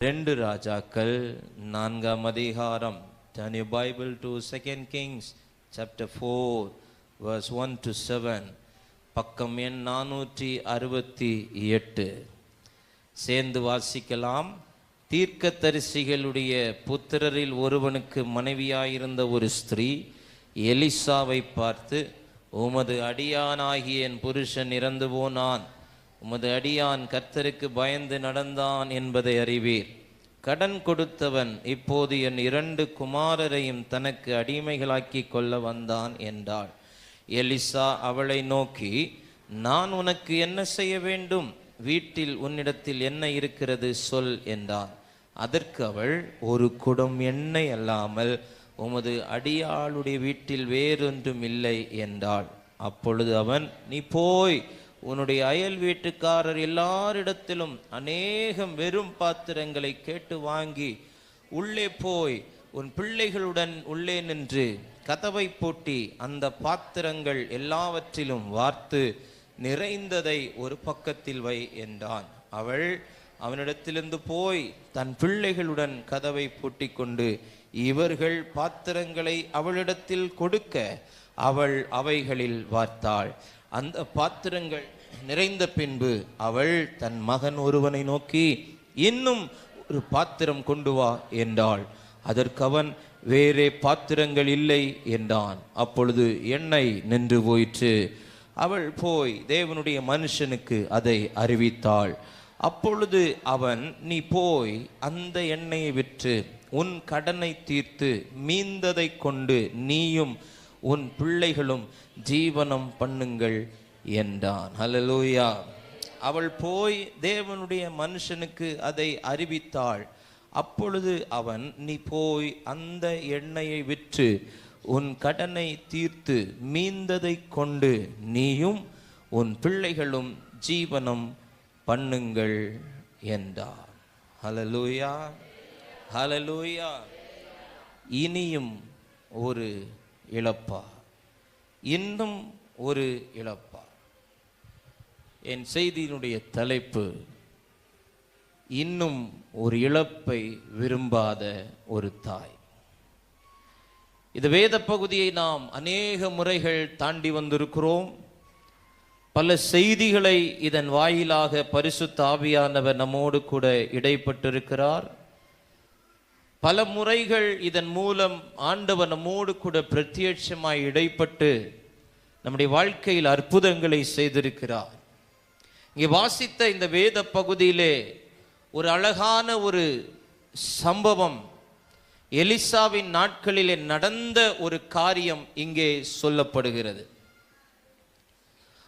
2 ராஜாக்கள் 4ஆம் அதிகாரம். Turn your Bible to 2 Kings chapter 4 verse 1 to 7. பக்கம் எண் 468. சேர்ந்து வாசிக்கலாம். தீர்க்கதரிசிகளுடைய புத்திரரில் ஒருவனுக்கு மனைவியாயிருந்த ஒரு ஸ்திரீ எலிசாவை பார்த்து, உமது அடியானாகிய என் புருஷன் இறந்து போனான், உமது அடியான் கர்த்தருக்கு பயந்து நடந்தான் என்பதை அறிவீர். கடன் கொடுத்தவன் இப்போது என் 2 குமாரரையும் தனக்கு அடிமைகளாக்கி கொள்ள வந்தான் என்றாள். எலிசா அவளை நோக்கி, நான் உனக்கு என்ன செய்ய வேண்டும்? வீட்டில் உன்னிடத்தில் என்ன இருக்கிறது சொல் என்றான். அதற்கு அவள், ஒரு குடம் எண்ணெய் அல்லாமல் உமது அடியாளுடைய வீட்டில் வேறொன்றும் இல்லை என்றாள். அப்பொழுது அவன், நீ போய் உன்னுடைய அயல் வீட்டுக்காரர் எல்லாரிடத்திலும் அநேகம் வெறும் பாத்திரங்களை கேட்டு வாங்கி உள்ளே போய் உன் பிள்ளைகளுடன் உள்ளே நின்று கதவை பூட்டி அந்த பாத்திரங்கள் எல்லாவற்றிலும் வார்த்து நிறைந்ததை ஒரு பக்கத்தில் வை என்றான். அவள் அவனிடத்திலிருந்து போய் தன் பிள்ளைகளுடன் கதவை பூட்டி கொண்டு இவர்கள் பாத்திரங்களை அவளிடத்தில் கொடுக்க அவள் அவைகளில் வார்த்தாள். அந்த பாத்திரங்கள் நிறைந்த பின்பு அவள் தன் மகன் ஒருவனை நோக்கி, இன்னும் ஒரு பாத்திரம் கொண்டு வா என்றாள். அதற்கு அவன், வேறே பாத்திரங்கள் இல்லை என்றான். அப்பொழுது எண்ணெய் நின்று போயிற்று. அவள் போய் தேவனுடைய மனுஷனுக்கு அதை அறிவித்தாள். அப்பொழுது அவன், நீ போய் அந்த எண்ணெயை விற்று உன் கடனை தீர்த்து மீந்ததை கொண்டு நீயும் உன் பிள்ளைகளும் ஜீவனம் பண்ணுங்கள் என்றான். ஹல்லேலூயா. அவள் போய் தேவனுடைய மனுஷனுக்கு அதை அறிவித்தாள். அப்பொழுது அவன், நீ போய் அந்த எண்ணெயை விற்று உன் கடனை தீர்த்து மீந்ததை கொண்டு நீயும் உன் பிள்ளைகளும் ஜீவனம் பண்ணுங்கள் என்றான். ஹல்லேலூயா, ஹல்லேலூயா. இனியும் ஒரு இழப்பா, இன்னும் ஒரு இழப்பா. என் செய்தியினுடைய தலைப்பு, இன்னும் ஒரு இழப்பை விரும்பாத ஒரு தாய். இந்த வேத பகுதியை நாம் அநேக முறைகள் தாண்டி வந்திருக்கிறோம். பல செய்திகளை இதன் வாயிலாக பரிசுத்த ஆவியானவர் நம்மோடு கூட இடைப்பட்டிருக்கிறார். பல முறைகள் இதன் மூலம் ஆண்டவர் நம்மோடு கூட பிரத்யட்சமாய் இடைப்பட்டு நம்முடைய வாழ்க்கையில் அற்புதங்களை செய்திருக்கிறார். இங்கே வாசித்த இந்த வேத பகுதியிலே ஒரு அழகான ஒரு சம்பவம், எலிசாவின் நாட்களிலே நடந்த ஒரு காரியம் இங்கே சொல்லப்படுகிறது.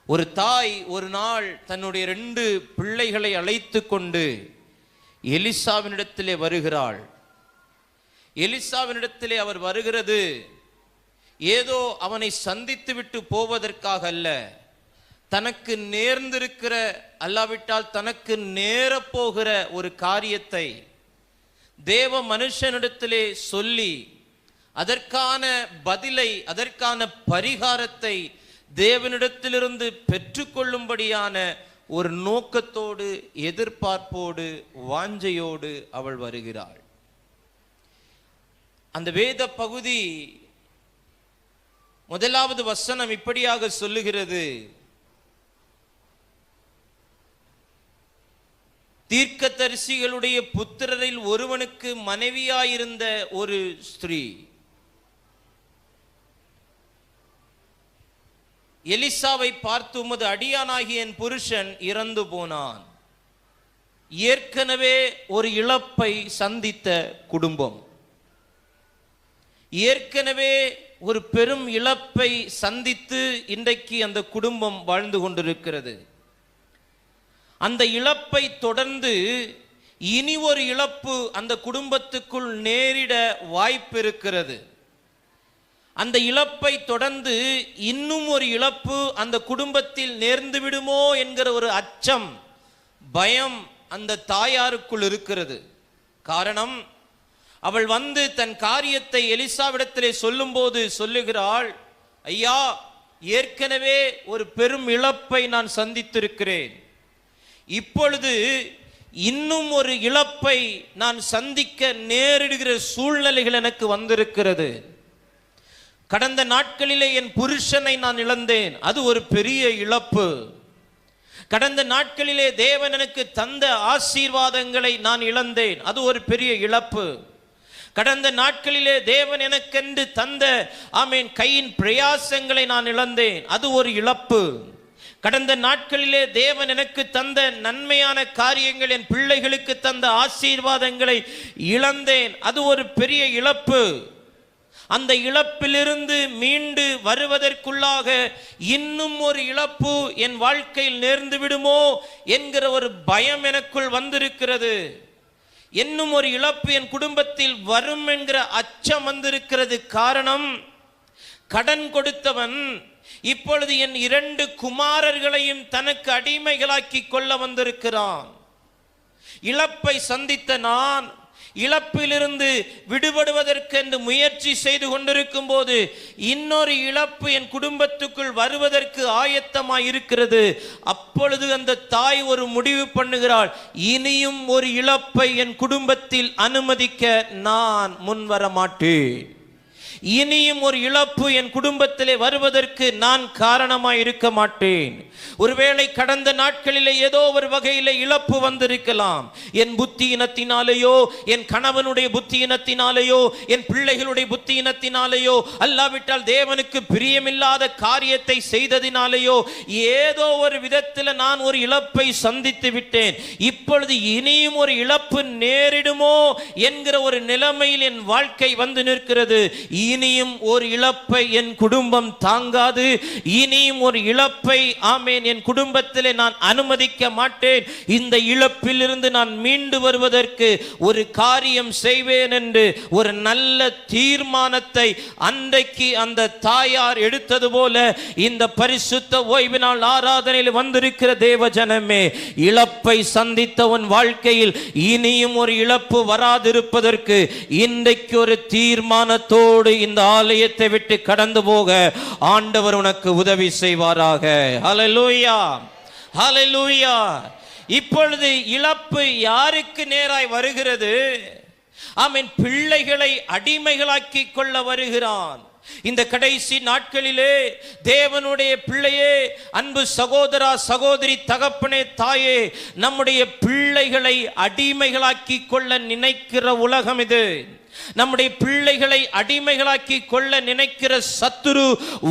ஒரு தாய் ஒரு நாள் தன்னுடைய 2 பிள்ளைகளை அழைத்து கொண்டு எலிசாவினிடத்திலே வருகிறாள். எலிசாவினிடத்திலே அவர் வருகிறது ஏதோ அவனை சந்தித்து விட்டு போவதற்காக அல்ல, தனக்கு நேர்ந்திருக்கிற அல்லாவிட்டால் தனக்கு நேரப்போகிற ஒரு காரியத்தை தேவ மனுஷனிடத்திலே சொல்லி அதற்கான பதிலை, அதற்கான பரிகாரத்தை தேவனிடத்திலிருந்து பெற்றுக்கொள்ளும்படியான ஒரு நோக்கத்தோடு, எதிர்பார்ப்போடு, வாஞ்சையோடு அவள் வருகிறாள். அந்த வேத பகுதி முதலாவது வசனம் இப்படியாக சொல்லுகிறது, தீர்க்கதரிசிகளுடைய புத்திரரில் ஒருவனுக்கு மனைவியாயிருந்த ஒரு ஸ்திரீ எலிசாவை பார்த்து, உமது அடியானாகிய என் புருஷன் இறந்து போனான். ஏற்கனவே ஒரு இழப்பை சந்தித்த குடும்பம், ஏற்கனவே ஒரு பெரும் இழப்பை சந்தித்து இன்றைக்கு அந்த குடும்பம் வாழ்ந்து கொண்டிருக்கிறது. அந்த இழப்பை தொடர்ந்து இனி ஒரு இழப்பு அந்த குடும்பத்துக்குள் நேரிட வாய்ப்பு இருக்கிறது. அந்த இழப்பை தொடர்ந்து இன்னும் ஒரு இழப்பு அந்த குடும்பத்தில் நேர்ந்து விடுமோ என்கிற ஒரு அச்சம், பயம் அந்த தாயாருக்குள் இருக்கிறது. காரணம், அவள் வந்து தன் காரியத்தை எலிசாவிடத்திலே சொல்லும்போது சொல்லுகிறாள், ஐயா, ஏற்கனவே ஒரு பெரும் இழப்பை நான் சந்தித்திருக்கிறேன். இப்பொழுது இன்னும் ஒரு இழப்பை நான் சந்திக்க நேரிடுகிற சூழ்நிலைகள் எனக்கு வந்திருக்கிறது. கடந்த நாட்களிலே என் புருஷனை நான் இழந்தேன், அது ஒரு பெரிய இழப்பு. கடந்த நாட்களிலே தேவன் எனக்கு தந்த ஆசீர்வாதங்களை நான் இழந்தேன், அது ஒரு பெரிய இழப்பு. கடந்த நாட்களிலே தேவன் எனக்கென்று தந்த கையின் பிரயாசங்களை நான் இழந்தேன், அது ஒரு இழப்பு. கடந்த நாட்களிலே தேவன் எனக்கு தந்த நன்மையான காரியங்கள், என் பிள்ளைகளுக்கு தந்த ஆசீர்வாதங்களை இழந்தேன், அது ஒரு பெரிய இழப்பு. அந்த இழப்பிலிருந்து மீண்டு வருவதற்குள்ளாக இன்னும் ஒரு இழப்பு என் வாழ்க்கையில் நேர்ந்து விடுமோ என்கிற ஒரு பயம் எனக்குள் வந்திருக்கிறது. இன்னும் ஒரு இழப்பு என் குடும்பத்தில் வரும் என்கிற அச்சம் வந்திருக்கிறது. காரணம், கடன் கொடுத்தவன் இப்பொழுது என் 2 குமாரர்களையும் தனக்கு அடிமைகளாக்கி கொள்ள வந்திருக்கிறான். இழப்பை சந்தித்த நான் இழப்பிலிருந்து விடுபடுவதற்கென்று முயற்சி செய்து கொண்டிருக்கும் போது இன்னொரு இழப்பு என் குடும்பத்துக்குள் வருவதற்கு ஆயத்தமாய் இருக்கிறது. அப்பொழுது அந்த தாய் ஒரு முடிவு பண்ணுகிறாள், இனியும் ஒரு இழப்பை என் குடும்பத்தில் அனுமதிக்க நான் முன்வர மாட்டேன். இனியும் ஒரு இழப்பு என் குடும்பத்திலே வருவதற்கு நான் காரணமாய் இருக்க மாட்டேன். ஒருவேளை கடந்த நாட்களிலே ஏதோ ஒரு வகையிலே இழப்பு வந்திருக்கலாம். என் புத்தியினத்தினாலேயோ, என் கணவனுடைய புத்தியினத்தினாலேயோ, என் பிள்ளைகளுடைய புத்தியினத்தினாலேயோ, அல்லாவிட்டால் தேவனுக்கு பிரியமில்லாத காரியத்தை செய்ததினாலேயோ ஏதோ ஒரு விதத்தில் நான் ஒரு இழப்பை சந்தித்து விட்டேன். இப்பொழுது இனியும் ஒரு இழப்பு நேரிடுமோ என்கிற ஒரு நிலைமையில் என் வாழ்க்கை வந்து நிற்கிறது. இனியும் ஒரு இழப்பை என் குடும்பம் தாங்காது. இனியும் ஒரு இழப்பை என் குடும்பத்திலே நான் அனுமதிக்க மாட்டேன். இந்த இழப்பிலிருந்து நான் மீண்டு வருவதற்கு ஒரு காரியம் செய்வேன் என்று ஒரு நல்ல தீர்மானத்தை அன்றைக்கு அந்த தாயார் எடுத்தது போல இந்த பரிசுத்த ஓய்வு நாள் ஆராதனையில் வந்திருக்கிற தேவ ஜனமே, இழப்பை சந்தித்த உன் வாழ்க்கையில் இனியும் ஒரு இழப்பு வராதிருப்பதற்கு இன்றைக்கு ஒரு தீர்மானத்தோடு இந்த ஆலயத்தை விட்டு கடந்து போக ஆண்டவர் உனக்கு உதவி செய்வாராக. ஹல்லேலூயா, ஹல்லேலூயா. இப்பொழுது இழப்பு யாருக்கு நேராய் வருகிறது? பிள்ளைகளை அடிமைகளாக்கி கொள்ள வருகிறான். இந்த கடைசி நாட்களிலே தேவனுடைய பிள்ளையே, அன்பு சகோதரா, சகோதரி, தகப்பனே, தாயே, நம்முடைய பிள்ளைகளை அடிமைகளாக்கி கொள்ள நினைக்கிற உலகம் இது. நம்முடைய பிள்ளைகளை அடிமைகளாக்கி கொள்ள நினைக்கிற சத்துரு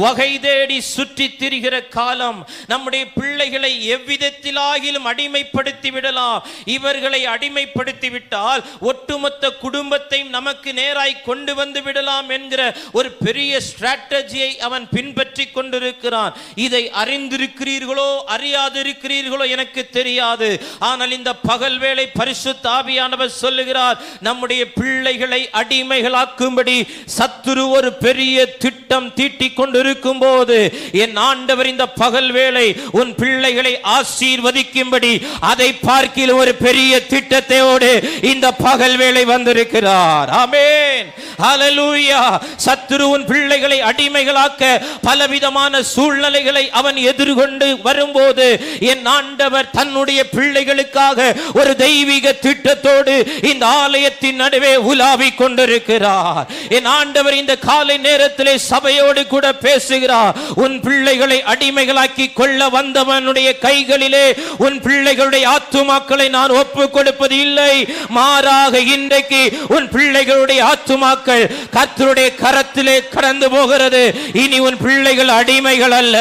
வகை தேடி சுற்றி திரிகிற காலம். நம்முடைய பிள்ளைகளை எவ்விதத்திலாகிலும் அடிமைப்படுத்தி விடலாம். இவர்களை அடிமைப்படுத்தி விட்டால் ஒட்டுமொத்த குடும்பத்தையும் நமக்கு நேராய் கொண்டு வந்து விடலாம் என்கிற ஒரு பெரிய ஸ்ட்ராட்டஜியை அவன் பின்பற்றி கொண்டிருக்கிறான். இதை அறிந்திருக்கிறீர்களோ அறியாதிருக்கிறீர்களோ எனக்கு தெரியாது. ஆனால் இந்த பகல் வேளை பரிசுத்த ஆவியானவர் சொல்லுகிறார், நம்முடைய பிள்ளைகளை அடிமைகளாக்கும்படி சத்துரு ஒரு பெரிய திட்டம் தீட்டிக் கொண்டிருக்கும் போது என் ஆண்டவர் இந்த பகல் வேளை உன் பிள்ளைகளை ஆசீர்வதிக்கும்படி அதை பார்க்கில் ஒரு பெரிய திட்டத்தோடு இந்த பகல் வேளை வந்திருக்கிறார். ஆமென், ஹல்லேலூயா. சத்துரு உன் பிள்ளைகளை அடிமைகளாக்க பலவிதமான சூழ்நிலைகளை அவன் எதிர்கொண்டு வரும்போது என் ஆண்டவர் தன்னுடைய பிள்ளைகளுக்காக ஒரு தெய்வீக திட்டத்தோடு இந்த ஆலயத்தின் நடுவே உலாவி கொண்டிருக்கிறார். என் ஆண்டவர் இந்த காலை நேரத்திலே சபையோடு கூட பேசுகிறார். உன் பிள்ளைகளை அடிமைகளாக்கி கொள்ள வந்தவனுடைய கைகளிலே உன் பிள்ளைகளுடைய ஆத்துமாக்களை நான் ஒப்புக் கொடுப்பது இல்லை. மாறாக இன்றைக்கு உன் பிள்ளைகளுடைய ஆத்துமாக்கள் கர்த்தருடைய கரத்திலே கடந்து போகிறது. இனி உன் பிள்ளைகள் அடிமைகள் அல்ல.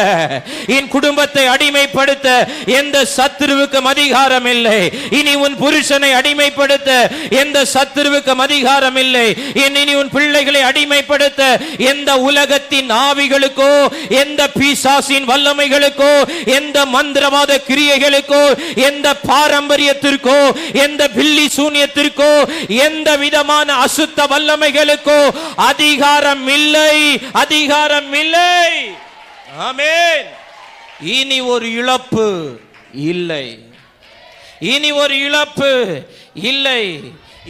என் குடும்பத்தை அடிமைப்படுத்த எந்த சத்துருவுக்கும் அதிகாரம் இல்லை. இனி உன் புருஷனை அடிமைப்படுத்த எந்த சத்துருவுக்கும் அதிகாரம் இல்லை. இனி உன் பிள்ளைகளை அடிமைப்படுத்த எந்த உலகத்தின் ஆவிகளுக்கோ, எந்த பிசாசின் வல்லமைகளுக்கோ, எந்த மந்திரவாத கிரியைகளுக்கோ, எந்த பாரம்பரியத்திற்கோ, எந்த பில்லி சூனியத்திற்கோ, எந்த விதமான அசுத்த வல்லமைகளுக்கோ அதிகாரம் இல்லை, அதிகாரம் இல்லை. ஆமென். இனி ஒரு இழப்பு இல்லை, இனி ஒரு இழப்பு இல்லை.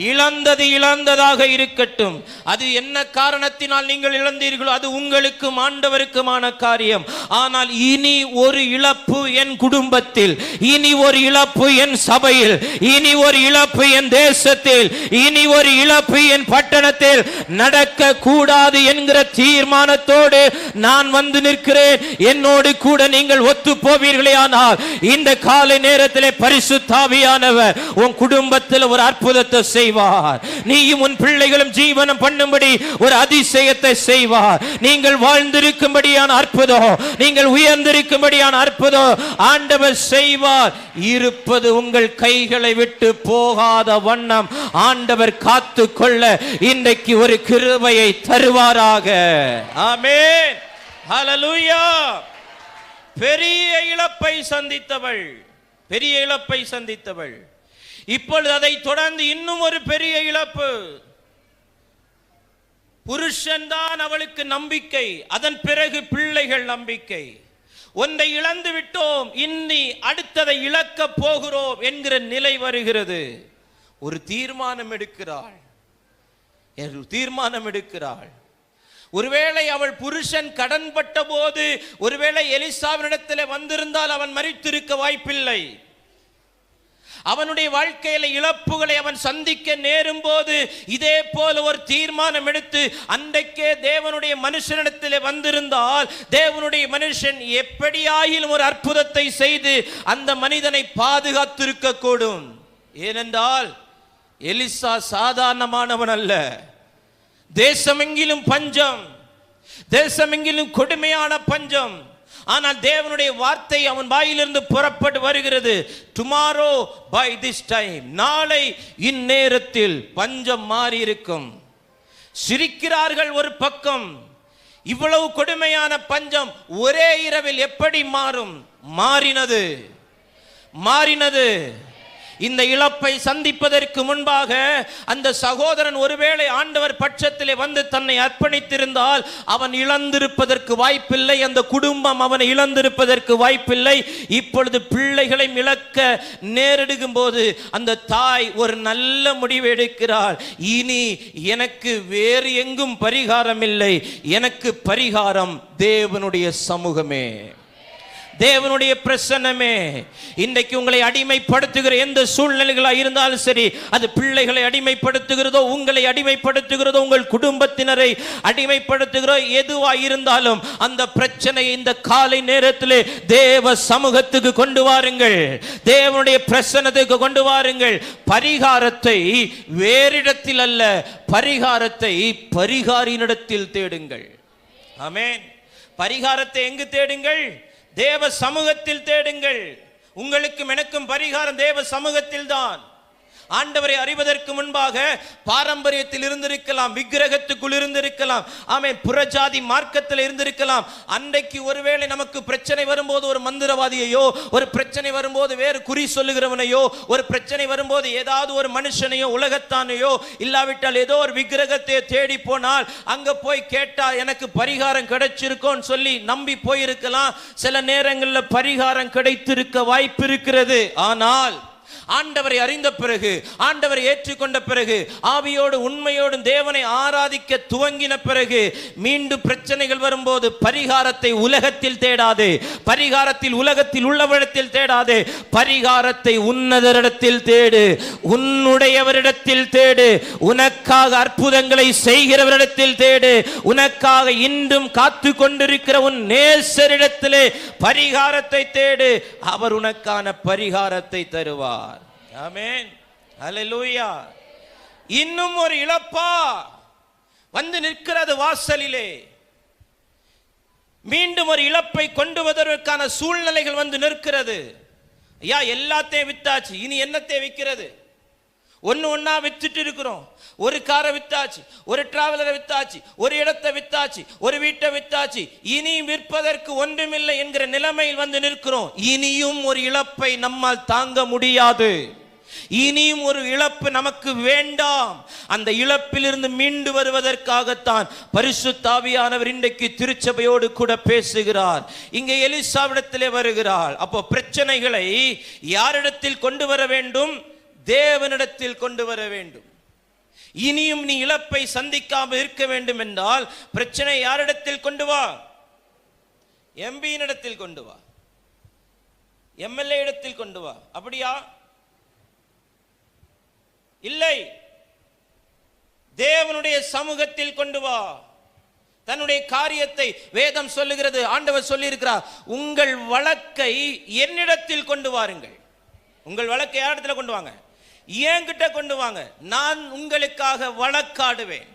இழந்தது இழந்ததாக இருக்கட்டும். அது என்ன காரணத்தினால் நீங்கள் இழந்தீர்களோ அது உங்களுக்கும் ஆண்டவருக்குமான காரியம். ஆனால் இனி ஒரு இழப்பு என் குடும்பத்தில், இனி ஒரு இழப்பு என் சபையில், இனி ஒரு இழப்பு என் தேசத்தில், இனி ஒரு இழப்பு என் பட்டணத்தில் நடக்க கூடாது என்கிற தீர்மானத்தோடு நான் வந்து நிற்கிறேன். என்னோடு கூட நீங்கள் ஒத்து போவீர்களே ஆனால் இந்த காலை நேரத்திலே பரிசுத்த ஆவியானவர் உன் குடும்பத்தில் ஒரு அற்புதத்தை செய்வார். நீயும் உன் பிள்ளைகளும் ஜீவனம் பண்ணும்படி ஒரு அதிசயத்தை செய்வார். நீங்கள் வாழ்ந்திருக்கும்படியான அற்புதம், நீங்கள் உயர்ந்திருக்கும்படியான அற்புதம் ஆண்டவர் செய்வார். இருப்பது உங்கள் கைகளை விட்டு போகாத வண்ணம் ஆண்டவர் காத்து கொள்ள இன்றைக்கு ஒரு கிருபையை தருவாராக. ஆமென், ஹல்லேலூயா. பெரிய இழப்பை சந்தித்தவள், பெரிய இழப்பை சந்தித்தவள். இப்பொழுது அதை தொடர்ந்து இன்னும் ஒரு பெரிய இழப்பு. புருஷன் தான் அவளுக்கு நம்பிக்கை, அதன் பிறகு பிள்ளைகள் நம்பிக்கை. ஒன்றை இழந்து விட்டோம், இன்னி அடுத்ததை இழக்க போகிறோம் என்கிற நிலை வருகிறது. ஒரு தீர்மானம் எடுக்கிறாள், தீர்மானம் எடுக்கிறாள். ஒருவேளை அவள் புருஷன் கடன்பட்ட போது ஒருவேளை எலிசாவினிடத்தில் வந்திருந்தால் அவன் மரித்திருக்க வாய்ப்பில்லை. அவனுடைய வாழ்க்கையில இழப்புகளை அவன் சந்திக்க நேரும் போது இதே போல ஒரு தீர்மானம் எடுத்து அன்றைக்கே தேவனுடைய மனுஷனிடத்தில் வந்திருந்தால் தேவனுடைய மனுஷன் எப்படியாயிலும் ஒரு அற்புதத்தை செய்து அந்த மனிதனை பாதுகாத்திருக்க கூடும். ஏனென்றால் எலிசா சாதாரணமானவன் அல்ல. தேசமெங்கிலும் பஞ்சம், தேசமெங்கிலும் கொடுமையான பஞ்சம். ஆனால் தேவனுடைய வார்த்தை அவன் வாயிலிருந்து புறப்பட்டு வருகிறது. டுமாரோ பை திஸ் டைம், நாளை இந்நேரத்தில் பஞ்சம் மாறி இருக்கும். சிரிக்கிறார்கள் ஒரு பக்கம். இவ்வளவு கொடுமையான பஞ்சம் ஒரே இரவில் எப்படி மாறும்? மாறினது, மாறினது. இந்த இழப்பை சந்திப்பதற்கு முன்பாக அந்த சகோதரன் ஒருவேளை ஆண்டவர் பட்சத்திலே வந்து தன்னை அர்ப்பணித்திருந்தால் அவன் இழந்திருப்பதற்கு வாய்ப்பில்லை. அந்த குடும்பம் அவனை இழந்திருப்பதற்கு வாய்ப்பில்லை. இப்பொழுது பிள்ளைகளை இழக்க நேரிடுகும் போது அந்த தாய் ஒரு நல்ல முடிவு எடுக்கிறாள். இனி எனக்கு வேறு எங்கும் பரிகாரம் இல்லை, எனக்கு பரிகாரம் தேவனுடைய சமூகமே, தேவனுடைய பிரசன்னமே. இன்றைக்கு உங்களை அடிமைப்படுத்துகிற எந்த சூழ்நிலைகளாக இருந்தாலும் சரி, அது பிள்ளைகளை அடிமைப்படுத்துகிறதோ, உங்களை அடிமைப்படுத்துகிறதோ, உங்கள் குடும்பத்தினரை அடிமைப்படுத்துகிறோ, எதுவாக இருந்தாலும் அந்த பிரச்சனையை இந்த காலை நேரத்திலே தேவ சமூகத்துக்கு கொண்டு வாருங்கள், தேவனுடைய பிரசன்னத்துக்கு கொண்டு வாருங்கள். பரிகாரத்தை வேறிடத்தில் அல்ல, பரிகாரத்தை பரிகாரியினிடத்தில் தேடுங்கள். ஆமென். பரிகாரத்தை எங்கு தேடுங்கள்? தேவ சமூகத்தில் தேடுங்கள். உங்களுக்கும் எனக்கும் பரிகாரம் தேவ சமூகத்தில் தான். ஆண்டவரை அறிவதற்கு முன்பாக பாரம்பரியத்தில் இருந்திருக்கலாம், விக்கிரகத்துக்குள் இருந்திருக்கலாம், ஆமென், புறஜாதி மார்க்கத்தில் இருந்திருக்கலாம். அன்றைக்கு ஒருவேளை நமக்கு பிரச்சனை வரும்போது ஒரு மந்திரவாதியையோ, ஒரு பிரச்சனை வரும்போது வேறு குறி சொல்லுகிறவனையோ, ஒரு பிரச்சனை வரும்போது ஏதாவது ஒரு மனுஷனையோ உலகத்தானையோ, இல்லாவிட்டால் ஏதோ ஒரு விக்கிரகத்தை தேடி போனால் அங்க போய் கேட்டா எனக்கு பரிகாரம் கிடைச்சிருக்கோன்னு சொல்லி நம்பி போயிருக்கலாம். சில நேரங்களில் பரிகாரம் கிடைத்திருக்க வாய்ப்பு இருக்கிறது. ஆனால் ஆண்டவரை அறிந்த பிறகு, ஆண்டவரை ஏற்றுக்கொண்ட பிறகு, ஆவியோடு உண்மையோடு தேவனை ஆராதிக்க துவங்கின பிறகு மீண்டும் பிரச்சனைகள் வரும்போது பரிகாரத்தை உலகத்தில் தேடாதே, பரிகாரத்தில் உலகத்தில் உள்ளவரிடத்தில் தேடாதே, பரிகாரத்தை உன்னதரிடத்தில் தேடு, உன்னுடையவரிடத்தில் தேடு, உனக்காக அற்புதங்களை செய்கிறவரிடத்தில் தேடு, உனக்காக இன்றும் காத்து கொண்டிருக்கிற உன் நேசரிடத்திலே பரிகாரத்தை தேடு. அவர் உனக்கான பரிகாரத்தை தருவார். ஆமென், ஹல்லேலூயா. இன்னும் ஒரு இழப்பா வந்து நிற்கிறது வாசலிலே. மீண்டும் ஒரு இழப்பை கொண்டு வருவதற்கான சூழ்நிலைகள் வந்து நிற்கிறது. ஐயா, எல்லாத்தையும் வித்தாச்சு, இனி என்னத்தை விற்கிறது? ஒன்னு ஒன்னா வித்துட்டு இருக்கிறோம். ஒரு காரை வித்தாச்சு, ஒரு டிராவலரை வித்தாச்சு, ஒரு இடத்தை வித்தாச்சு, ஒரு வீட்டை வித்தாச்சு, இனி விற்பதற்கு ஒன்றுமில்லை என்கிற நிலைமையில் வந்து நிற்கிறோம். இனியும் ஒரு இழப்பை நம்மால் தாங்க முடியாது. இனியும் ஒரு இழப்பு நமக்கு வேண்டாம். அந்த இழப்பிலிருந்து மீண்டு வருவதற்காகத்தான் பரிசுத்த ஆவியானவர் இன்றைக்கு திருச்சபையோடு கூட பேசுகிறார். இங்கே எலிசாவிடத்திலே வருகிறாள். அப்போ பிரச்சனைகளை யாரிடத்தில் கொண்டு வர வேண்டும்? தேவனிடத்தில் கொண்டு வர வேண்டும். இனியும் நீ இழப்பை சந்திக்காமல் இருக்க வேண்டும் என்றால் பிரச்சனை யாரிடத்தில் கொண்டு வா? எம்பியினிடத்தில் கொண்டு வா, எம்எல்ஏ இடத்தில் கொண்டு வா. அப்படியா? இல்லை, தேவனுடைய சமூகத்தில் கொண்டு வா. தன்னுடைய காரியத்தை வேதம் சொல்லுகிறது, ஆண்டவர் சொல்லி இருக்கிறார், உங்கள் வழக்கை என்னிடத்தில் கொண்டு வாருங்கள். உங்கள் வழக்கை யாரிடத்தில் கொண்டு வாங்க? என்கிட்ட கொண்டு வாங்க. நான் உங்களுக்காக வழக்காடுவேன்,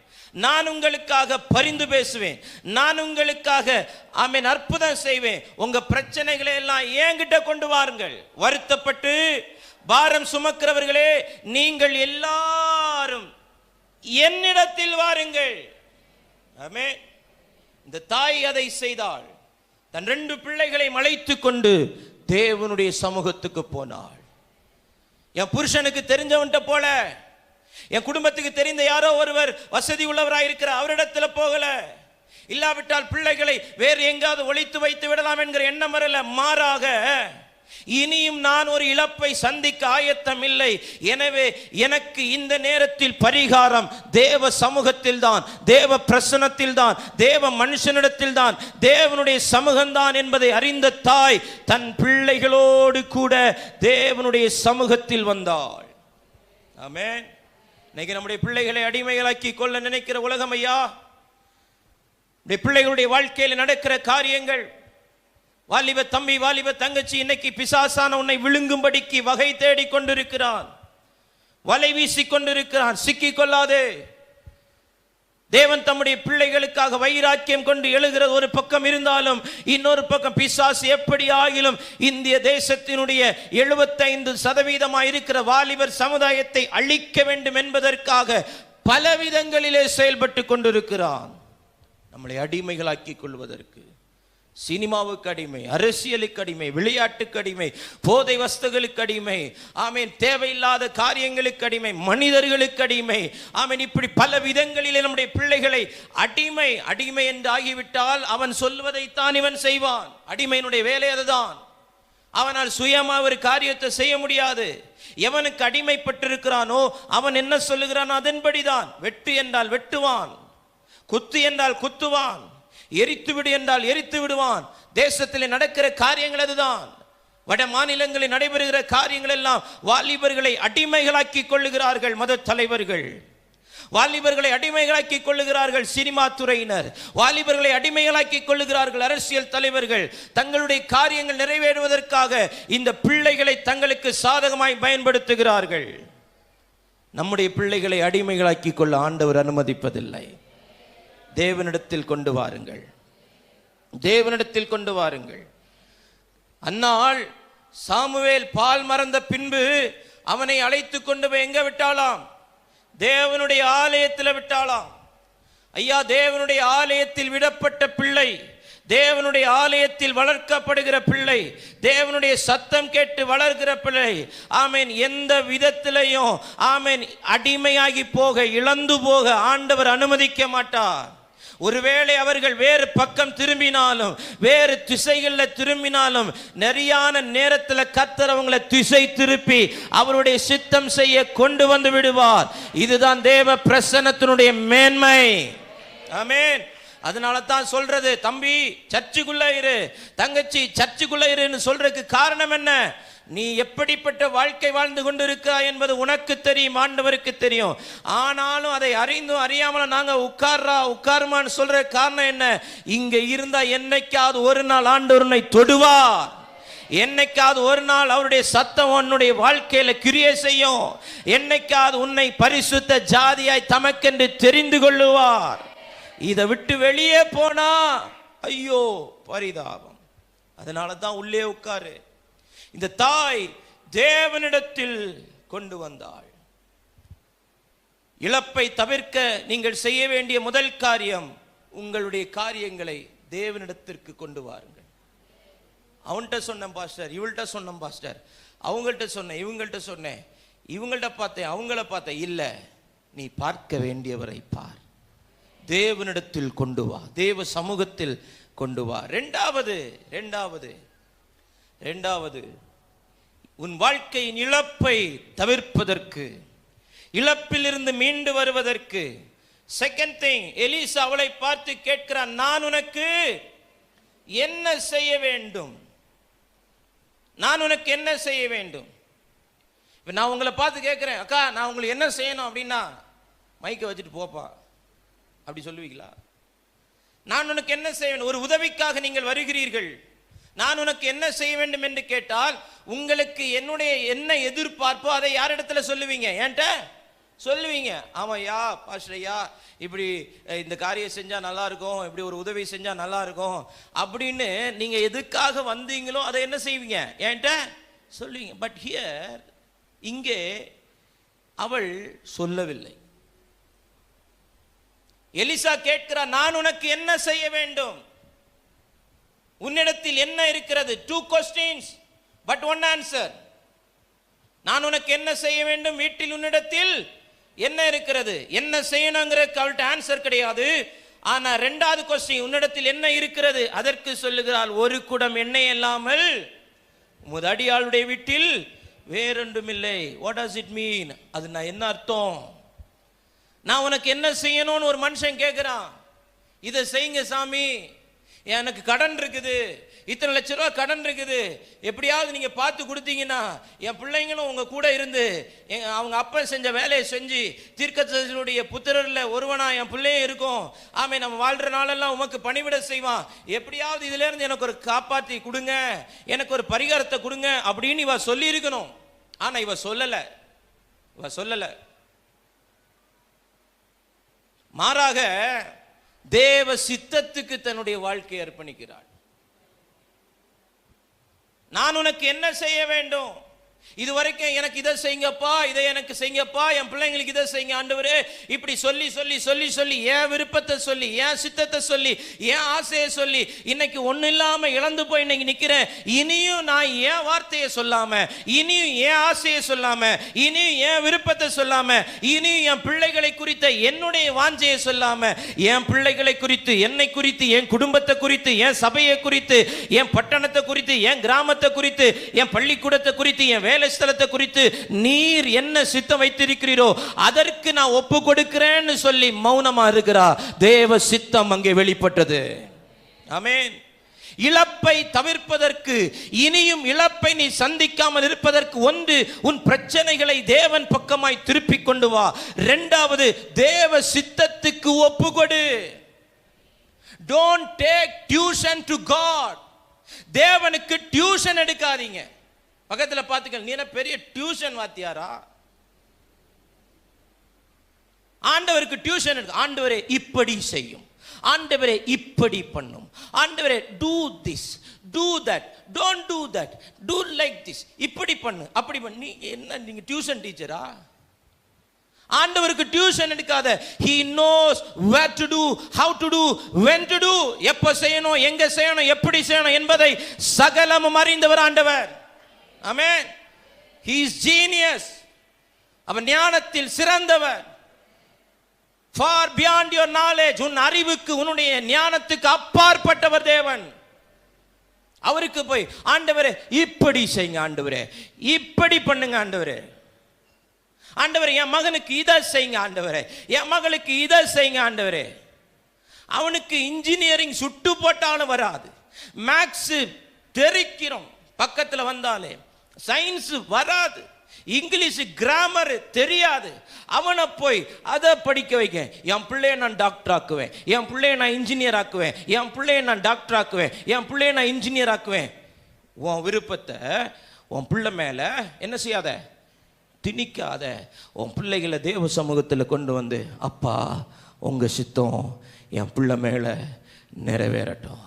நான் உங்களுக்காக பரிந்து பேசுவேன், நான் உங்களுக்காக ஆமென் அற்புதம் செய்வேன். உங்க பிரச்சனைகளை எல்லாம் என்கிட்ட கொண்டு வாருங்கள். வருத்தப்பட்டு பாரம் சுமக்கிறவர்களே, நீங்கள் எல்லாரும் என்னிடத்தில் வாருங்கள். ஆமென். இந்த தாய் அதை செய்தாள். தன் 2 பிள்ளைகளை அழைத்துக் கொண்டு தேவனுடைய சமூகத்துக்கு போனாள். என் புருஷனுக்கு தெரிஞ்சவன்ட்ட போல, என் குடும்பத்துக்கு தெரிந்த யாரோ ஒருவர் வசதி உள்ளவராக இருக்கிற அவரிடத்துல போகல, இல்லாவிட்டால் பிள்ளைகளை வேறு எங்காவது ஒளித்து வைத்து விடலாம் என்கிற எண்ணம் வரல. மாறாக, இனியும் நான் ஒரு இழப்பை சந்திக்க ஆயத்தம் இல்லை, எனவே எனக்கு இந்த நேரத்தில் பரிகாரம் தேவ சமூகத்தில் தான், தேவ பிரசன்னத்தில் தான், தேவ மனுஷனிடத்தில் தான், தேவனுடைய சமூகம்தான் என்பதை அறிந்த தாய் தன் பிள்ளைகளோடு கூட தேவனுடைய சமூகத்தில் வந்தாள். ஆமென். இன்னைக்கு நம்முடைய பிள்ளைகளை அடிமைகளாக்கி கொள்ள நினைக்கிற உலகம் ஐயா, பிள்ளைகளுடைய வாழ்க்கையில் நடக்கிற காரியங்கள், வாலிப தம்பி, வாலிப தங்கச்சி, இன்னைக்கு பிசாசான உன்னை விழுங்கும்படிக்கு வகை தேடி கொண்டிருக்கிறான், வலை வீசி கொண்டிருக்கிறான். சிக்கிக் கொள்ளாதே. தேவன் தம்முடைய பிள்ளைகளுக்காக வைராக்கியம் கொண்டு எழுகிறது ஒரு பக்கம் இருந்தாலும், இன்னொரு பக்கம் பிசாசு எப்படி ஆகிலும் இந்திய தேசத்தினுடைய 75% இருக்கிற வாலிபர் சமுதாயத்தை அழிக்க வேண்டும் என்பதற்காக பல விதங்களிலே செயல்பட்டு கொண்டிருக்கிறான். நம்மளை அடிமைகளாக்கி கொள்வதற்கு சினிமாவுக்கு அடிமை, அரசியலுக்கு அடிமை, விளையாட்டுக்கு அடிமை, போதை வஸ்துகளுக்கு அடிமை, ஆமீன், தேவையில்லாத காரியங்களுக்கு அடிமை, மனிதர்களுக்கு அடிமை, ஆமீன், இப்படி பல விதங்களிலே நம்முடைய பிள்ளைகளை அடிமை அடிமை என்று ஆகிவிட்டால் அவன் சொல்வதைத்தான் இவன் செய்வான். அடிமையினுடைய வேலை அதுதான். அவனால் சுயமா ஒரு காரியத்தை செய்ய முடியாது. எவனுக்கு அடிமைப்பட்டிருக்கிறானோ அவன் என்ன சொல்லுகிறானோ அதன்படிதான். வெட்டு என்றால் வெட்டுவான், குத்து என்றால் குத்துவான், எரித்து விடு என்றால் எரித்து விடுவான். தேசத்தில் நடக்கிற காரியங்கள் அதுதான். வட மாநிலங்களில் நடைபெறுகிற காரியங்கள் எல்லாம் வாலிபர்களை அடிமைகளாக்கி கொள்ளுகிறார்கள் மத தலைவர்கள், வாலிபர்களை அடிமைகளாக்கி கொள்ளுகிறார்கள் சினிமா துறையினர், வாலிபர்களை அடிமைகளாக்கி கொள்ளுகிறார்கள் அரசியல் தலைவர்கள். தங்களுடைய காரியங்கள் நிறைவேறுவதற்காக இந்த பிள்ளைகளை தங்களுக்கு சாதகமாய் பயன்படுத்துகிறார்கள். நம்முடைய பிள்ளைகளை அடிமைகளாக்கி கொள்ள ஆண்டவர் அனுமதிப்பதில்லை. தேவனிடத்தில் கொண்டு வாருங்கள், தேவனிடத்தில் கொண்டு வாருங்கள். அன்னாள் சாமுவேல் பால் மறந்த பின்பு அவனை அழைத்து கொண்டு போய் எங்க விட்டாளாம்? தேவனுடைய ஆலயத்தில் விட்டாளாம். ஐயா, தேவனுடைய ஆலயத்தில் விடப்பட்ட பிள்ளை, தேவனுடைய ஆலயத்தில் வளர்க்கப்படுகிற பிள்ளை, தேவனுடைய சத்தம் கேட்டு வளர்கிற பிள்ளை, ஆமேன், எந்த விதத்திலையும் ஆமேன் அடிமையாகி போக, இழந்து போக ஆண்டவர் அனுமதிக்க மாட்டார். ஒருவேளை அவர்கள் வேறு பக்கம் திரும்பினாலும், வேறு திசைகளில் திரும்பினாலும், நிறையான நேரத்தில் கர்த்தர் அவங்களை திசை திருப்பி அவருடைய சித்தம் செய்ய கொண்டு வந்து விடுவார். இதுதான் தேவ பிரசன்னத்தினுடைய மேன்மை. ஆமென். அதனால தான் சொல்றது, தம்பி சர்ச்சுக்குள்ள இரு, தங்கச்சி சர்ச்சுக்குள்ள இருன்னு சொல்றதுக்கு காரணம் என்ன? நீ எப்படிப்பட்ட வாழ்க்கை வாழ்ந்து கொண்டிருக்கிறாய் என்பது உனக்கு தெரியும், ஆண்டவருக்கு தெரியும். ஆனாலும் அதை அறிந்தும் அறியாமல நாங்க உட்காருமான்னு சொல்ற காரணம் என்ன? இங்க இருந்தா என்னைக்காவது ஒரு நாள் ஆண்டவர் உன்னை தொடுவார், என்னைக்காவது ஒரு நாள் அவருடைய சத்தம் உன்னுடைய வாழ்க்கையில கிரியை செய்யும், என்னைக்காவது உன்னை பரிசுத்த ஜாதியாய் தமக்கென்று தெரிந்து கொள்ளுவார். இதை விட்டு வெளியே போனா ஐயோ பரிதாபம். அதனால தான் உள்ளே உட்காரு. இந்த தாய் தேவனிடத்தில் கொண்டு வந்தாள். இழப்பை தவிர்க்க நீங்கள் செய்ய வேண்டிய முதல் காரியம், உங்களுடைய காரியங்களை தேவனிடத்திற்கு கொண்டு வாருங்கள். அவன்கிட்ட சொன்னேன் பாஸ்டர், இவள்கிட்ட சொன்னேன் பாஸ்டர், அவங்கள்ட்ட சொன்னேன், இவங்கள்ட்ட சொன்னேன், இவங்கள்ட்ட பார்த்தேன், அவங்கள பார்த்தேன். இல்லை, நீ பார்க்க வேண்டியவரை பார், தேவனிடத்தில் கொண்டு வா, தேவ சமூகத்தில் கொண்டு வா. இரண்டாவது உன் வாழ்க்கையின் இழப்பை தவிர்ப்பதற்கு, இழப்பிலிருந்து மீண்டு வருவதற்கு. செகண்ட் திங், எலிசா அவளை பார்த்து கேட்கிறான், நான் உனக்கு என்ன செய்ய வேண்டும்? நான் உனக்கு என்ன செய்ய வேண்டும்? நான் உங்களை பார்த்து கேட்கிறேன், அக்கா நான் உங்களுக்கு என்ன செய்யணும் அப்படின்னா, மைக்கை வச்சுட்டு போப்பா அப்படி சொல்லுவீங்களா? நான் உனக்கு என்ன செய்ய வேண்டும்? ஒரு உதவிக்காக நீங்கள் வருகிறீர்கள், நான் உனக்கு என்ன செய்ய வேண்டும் என்று கேட்டால் உங்களுக்கு என்னுடைய என்ன எதிர்பார்ப்போ அதை யாரிடத்துல சொல்லுவீங்க? என்கிட்ட சொல்லுவீங்க. ஆமாய்யா பாஸ்டரையா, இப்படி இந்த காரியம் செஞ்சா நல்லா இருக்கும், இப்படி ஒரு உதவி செஞ்சா நல்லா இருக்கும் அப்படின்னு நீங்க எதுக்காக வந்தீங்களோ அதை என்ன செய்வீங்க? என்கிட்ட சொல்லுவீங்க. பட் ஹியர், இங்கே அவள் சொல்லவில்லை. எலிசா கேட்கிறார், நான் உனக்கு என்ன செய்ய வேண்டும்? உன்னிடத்தில் என்ன இருக்கிறது? 2 questions but 1 answer. நான் உனக்கு என்ன செய்ய வேண்டும்? வீட்டில் உன்னிடத்தில் என்ன இருக்கிறது? என்ன செய்யணுங்கிறதுக்கு அவள்கிட்ட ஆன்சர் கிடையாது. ஆனா 2வது கொஸ்டின், உன்னிடத்தில் என்ன இருக்கிறது? அதற்கு சொல்லுகிறாள், ஒரு குடம் எண்ணெய் இல்லாமல் உமது அடியாளுடைய வீட்டில் வேறொன்றும் இல்லை. What does it mean? அது நான் என்ன அர்த்தம்? நான் உனக்கு என்ன செய்யணும்னு ஒரு மனுஷன் கேட்கிறான். இதை செய்யுங்க சாமி, எனக்கு கடன் இருக்குது, இத்தனை லட்ச ரூபா கடன் இருக்குது, எப்படியாவது நீங்க பார்த்து கொடுத்தீங்கன்னா என் பிள்ளைங்களும் உங்க கூட இருந்து அவங்க அப்பா செஞ்ச வேலையை செஞ்சு தீர்க்கதரிசிகளுடைய புத்திரர்ல ஒருவனா என் பிள்ளையும் இருக்கும், ஆமே நம்ம வாழ்ற நாளெல்லாம் உமக்கு பணிவிட செய்வான், எப்படியாவது இதுல இருந்து எனக்கு ஒரு காப்பாற்றி கொடுங்க, எனக்கு ஒரு பரிகாரத்தை கொடுங்க அப்படின்னு இவ சொல்லி இருக்கணும். ஆனா இவ சொல்லல. மாறாக தேவ சித்தத்துக்கு தன்னுடைய வாழ்க்கையை அர்ப்பணிக்கிறாள். நான் உனக்கு என்ன செய்ய வேண்டும்? இதுவரைக்கும் எனக்கு இதை செய்யுங்கப்பா, இதை எனக்கு செய்யுங்கப்பா, என் பிள்ளைங்களுக்கு இதை செய்யுங்க ஆண்டவரே, இப்படி சொல்லி சொல்லி சொல்லி சொல்லி என் விருப்பத்தை சொல்லி, என் சித்தத்தை சொல்லி, என் ஆசையை சொல்லி இன்னைக்கு ஒன்றும் இல்லாம இழந்து போய் இன்னைக்கு நிற்கிறேன். இனியும் நான் என் வார்த்தையை சொல்லாம, இனியும் என் ஆசையை சொல்லாம, இனியும் என் விருப்பத்தை சொல்லாம, இனியும் என் பிள்ளைகளை குறித்த என்னுடைய வாஞ்சையை சொல்லாம, என் பிள்ளைகளை குறித்து, என்னை குறித்து, என் குடும்பத்தை குறித்து, என் சபையை குறித்து, என் பட்டணத்தை குறித்து, என் கிராமத்தை குறித்து, என் பள்ளிக்கூடத்தை குறித்து, என் வேலை ஸ்தலத்தை குறித்து நீர் என்ன சித்தம் வைத்திருக்கிறீரோ அதற்கு நான் ஒப்பு கொடுக்கிறேன்னு சொல்லி மௌனமா இருக்கிறா. தேவ சித்தம் அங்கே வெளிப்பட்டது. ஆமென். இழப்பை தவிர்ப்பதற்கு, இனியும் இழப்பை நீ சந்திக்காமல் இருப்பதற்கு, ஒன்று, உன் பிரச்சனைகளை தேவன் பக்கமாய் திருப்பி கொண்டு வா. 2வது, தேவ சித்தத்துக்கு ஒப்பு கொடு. Don't take tuition to God. தேவனுக்கு டியூஷன் எடுக்காதீங்க. பக்கத்துல பாத்துக்க, நீ என்ன பெரிய டியூஷன் வாத்தியாரா? ஆண்டவருக்கு டியூஷன் எடுக்க, ஆண்டவரே இப்படி செய்யும், ஆண்டவரே இப்படி பண்ணும், ஆண்டவரே do this, do that, don't do that, do like this, இப்படி பண்ணு, அப்படி பண்ணு. நீ என்ன, நீங்க டியூஷன் டீச்சரா? ஆண்டவருக்கு டியூஷன் எடுக்காத. he knows where to do, how to do, when to do, எப்ப செய்யணும், எங்க செய்யணும், எப்படி செய்யணும் என்பதை சகலமும் அறிந்தவர் ஆண்டவர். ஆமென். he is genius. அவர் ஞானத்தில் சிறந்தவர். far beyond your knowledge, உன் அறிவுக்கு, உன்னுடைய ஞானத்துக்கு அப்பாற்பட்டவர் தேவன். அவருக்கு போய் ஆண்டவரே இப்படி செய்யுங்க, ஆண்டவரே இப்படி பண்ணுங்க, ஆண்டவரே, ஆண்டவரே என் மகனுக்கு இதை செய்யுங்க, ஆண்டவரே என் மகளுக்கு இதை செய்யுங்க, ஆண்டவரே. அவனுக்கு இன்ஜினியரிங் சுட்டு போட்டாலும் வராது, மேக்ஸ் தெரிக்கிறோம் பக்கத்துல வந்தாலே, சயின்ஸ் வராது, இங்கிலீஷ் கிராமர் தெரியாது. அவனை போய் அதை படிக்க வைக்க, என் பிள்ளைய நான் டாக்டர் ஆக்குவேன், என் பிள்ளைய நான் இன்ஜினியர் ஆக்குவேன், என் பிள்ளைய நான் டாக்டர் ஆக்குவேன், என் பிள்ளைய நான் இன்ஜினியர் ஆக்குவேன். உன் விருப்பத்தை உன் பிள்ளை மேல என்ன செய்யாத, திணிக்காத. உன் பிள்ளைகளை தேவ சமூகத்தில் கொண்டு வந்து, அப்பா உங்க சித்தம் என் பிள்ளை மேல நிறைவேறட்டும்.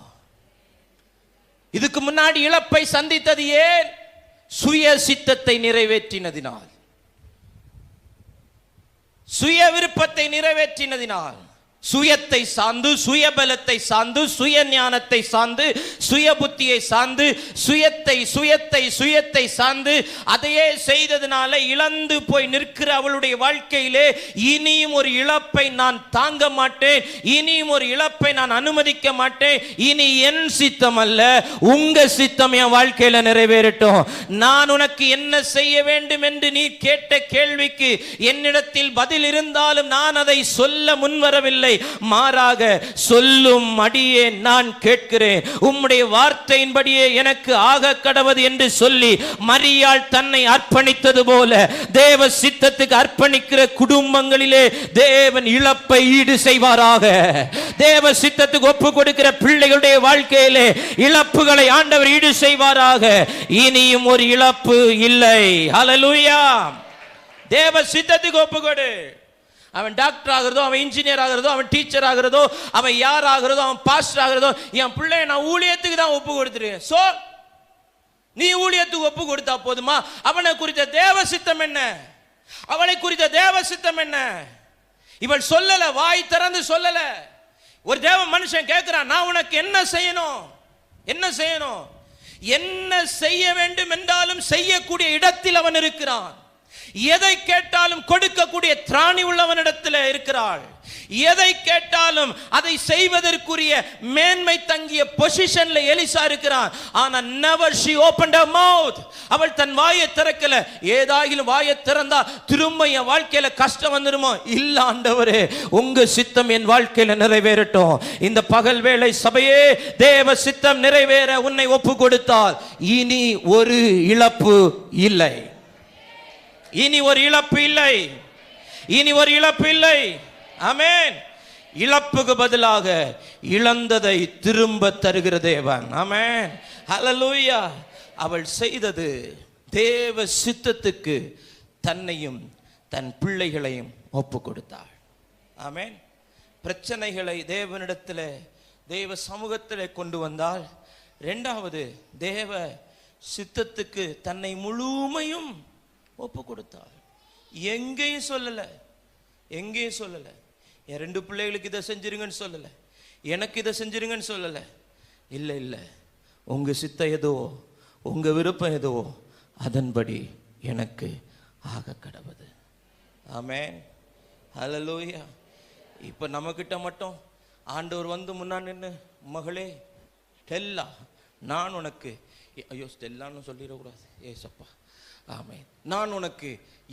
இதுக்கு முன்னாடி இழப்பை சந்தித்தது ஏன்? சுய சித்தத்தை நிறைவேற்றினதினால், சுய விருப்பத்தை நிறைவேற்றினதினால். சுயத்தை சார்ந்து, சுய பலத்தை சார்ந்து, சுய ஞானத்தை சார்ந்து, சுய புத்தி சுயபுத்தியை சார்ந்து சுயத்தை சுயத்தை சுயத்தை சார்ந்து அதையே செய்ததுனால இழந்து போய் நிற்கிற அவளுடைய வாழ்க்கையிலே இனியும் ஒரு இழப்பை நான் தாங்க மாட்டேன், இனியும் ஒரு இழப்பை நான் அனுமதிக்க மாட்டேன். இனி என் சித்தம் அல்ல, உங்க சித்தம் என் வாழ்க்கையில நிறைவேறட்டும். நான் உனக்கு என்ன செய்ய வேண்டும் என்று நீ கேட்ட கேள்விக்கு என்னிடத்தில் பதில் இருந்தாலும் நான் அதை சொல்ல முன்வரவில்லை. மாறாக சொல்லும் அடியே நான் கேட்கிறேன், உம்முடைய வார்த்தையின்படியே எனக்கு ஆக கடவது என்று சொல்லி மரியாள் தன்னை அர்ப்பணித்தது போல தேவ சித்தத்துக்கு அர்ப்பணிக்கிற குடும்பங்களிலே தேவன் இழப்பை ஈடு செய்வாராக. தேவ சித்தத்துக்கு ஒப்பு கொடுக்கிற பிள்ளைகளுடைய வாழ்க்கையிலே இழப்புகளை ஆண்டவர் ஈடு செய்வாராக. இனியும் ஒரு இழப்பு இல்லை. ஹல்லேலூயா. தேவ சித்தத்துக்கு ஒப்பு கொடு. அவன் டாக்டர் ஆகிறதோ, அவன் இன்ஜினியர் ஆகிறதோ, அவன் டீச்சர் ஆகிறதோ, அவன் யார் ஆகிறதோ, அவன் பாஸ்டர் ஆகிறதோ, என் பிள்ளைய நான் ஊழியத்துக்கு தான் ஒப்பு கொடுத்துருக்கேன். சோ நீ ஊழியத்துக்கு ஒப்பு கொடுத்தா போதுமா? அவனை குறித்த தேவ சித்தம் என்ன? அவளை குறித்த தேவ சித்தம் என்ன? இவள் சொல்லல, வாய் திறந்து சொல்லல. ஒரு தேவ மனுஷன் கேட்கிறான், நான் உனக்கு என்ன செய்யணும்? என்ன செய்யணும்? என்ன செய்ய வேண்டும் என்றாலும் செய்யக்கூடிய இடத்தில் அவன் இருக்கிறான். எதை கேட்டாலும் கொடுக்கக்கூடிய திராணி உள்ளவனிடத்தில் இருக்கிறாள். எதை கேட்டாலும் அதை செய்வதற்குரிய மேன்மை தங்கிய பொசிஷன்ல எலிசா இருக்கிறான். ஆனா never she opened her mouth. அவள் தன் வாயை திறக்கல. ஏதாயிலும் வாயை திறந்தா திரும்ப என் வாழ்க்கையில கஷ்டம் வந்துருமோ? இல்ல ஆண்டவரே, உங்க சித்தம் என் வாழ்க்கையில நிறைவேறட்டும். இந்த பகல் வேளை சபையே, தேவ சித்தம் நிறைவேற உன்னை ஒப்பு கொடுத்தால் இனி ஒரு இழப்பு இல்லை. இனி ஒரு இழப்பு இல்லை. இனி ஒரு இழப்பு இல்லை. ஆமென். இழப்புக்கு பதிலாக இழந்ததை திரும்ப தருகிற தேவன். ஆமென். ஹல்லேலூயா. அவள் செய்தது தேவ சித்தத்துக்கு தன்னையும் தன் பிள்ளைகளையும் ஒப்பு கொடுத்தாள். ஆமென். பிரச்சனைகளை தேவனிடத்தில் தேவ சமூகத்தில் கொண்டு வந்தால், இரண்டாவது தேவ சித்தத்துக்கு தன்னை முழுமையும் ஒப்பு கொடுத்தாள். எங்கேயும் சொல்லல, எங்கேயும் சொல்லல என் ரெண்டு பிள்ளைகளுக்கு இதை செஞ்சிருங்கன்னு சொல்லல, எனக்கு இதை செஞ்சிருங்கன்னு சொல்லல. இல்லை இல்லை, உங்க சித்தம் எதுவோ, உங்க விருப்பம் எதுவோ அதன்படி எனக்கு ஆக கடவுது. ஆமென். ஹல்லேலூயா. இப்ப நம்ம கிட்ட மட்டும் ஆண்டவர் வந்து முன்னா நின்று, மகளே ஸ்டெல்லா, நான் உனக்கு, ஐயோ ஸ்டெல்லான்னு சொல்லிடக்கூடாது, ஏசப்பா, ஆமென், நான் உனக்கு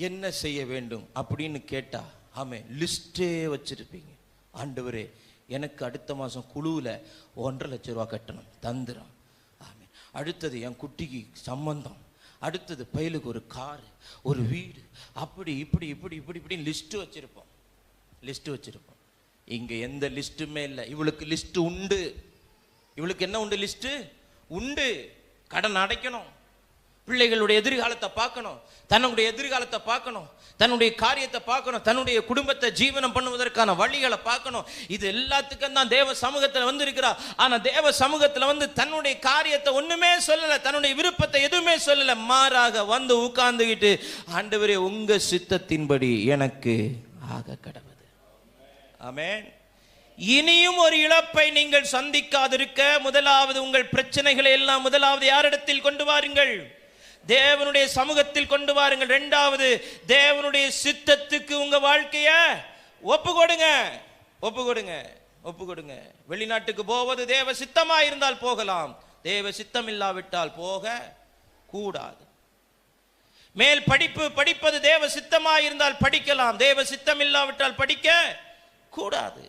என்ன செய்ய வேண்டும் அப்படின்னு கேட்டா, ஆமென், லிஸ்டே வச்சிருப்பீங்க. ஆண்டவரே, எனக்கு அடுத்த மாதம் குழுவில் 1.5 லட்ச ரூபா கட்டணும், தந்துடும். ஆமென். அடுத்தது என் குட்டிக்கு சம்பந்தம், அடுத்தது பையலுக்கு ஒரு காரு, ஒரு வீடு, அப்படி இப்படி இப்படி இப்படி இப்படின்னு லிஸ்ட்டு வச்சிருப்போம். லிஸ்ட்டு வச்சிருப்போம். இங்கே எந்த லிஸ்ட்டுமே இல்லை. இவளுக்கு லிஸ்ட்டு உண்டு. இவளுக்கு என்ன உண்டு? லிஸ்ட்டு உண்டு. கடன் அடைக்கணும், பிள்ளைகளுடைய எதிர்காலத்தை பார்க்கணும், தன்னுடைய எதிர்காலத்தை பார்க்கணும், தன்னுடைய காரியத்தை பார்க்கணும், தன்னுடைய குடும்பத்தை ஜீவனம் பண்ணுவதற்கான வழிகளை பார்க்கணும். இது எல்லாத்துக்கும் தான் தேவ சமூகத்தில் வந்து இருக்கிறார். ஆனா தேவ சமூகத்தில் வந்து தன்னுடைய காரியத்தை ஒண்ணுமே சொல்லல, தன்னுடைய விருப்பத்தை எதுவுமே சொல்லல. மாறாக வந்து உட்கார்ந்துகிட்டு, ஆண்டவரே உங்க சித்தத்தின்படி எனக்கு ஆக கடவுது. ஆமென். இனியும் ஒரு இழப்பை நீங்கள் சந்திக்காதிருக்க, முதலாவது உங்கள் பிரச்சனைகளை எல்லாம் முதலாவது யாரிடத்தில் கொண்டு வாருங்கள்? தேவனுடைய சமூகத்தில் கொண்டு வாருங்கள். இரண்டாவது, தேவனுடைய சித்தத்துக்கு உங்க வாழ்க்கைய ஒப்பு கொடுங்க. ஒப்பு கொடுங்க. ஒப்பு கொடுங்க. வெளிநாட்டுக்கு போவது தேவ சித்தமா இருந்தால் போகலாம், தேவ சித்தம் இல்லாவிட்டால் போக கூடாது. மேல் படிப்பு படிப்பது தேவ சித்தமா இருந்தால் படிக்கலாம், தேவ சித்தம் இல்லாவிட்டால் படிக்க கூடாது.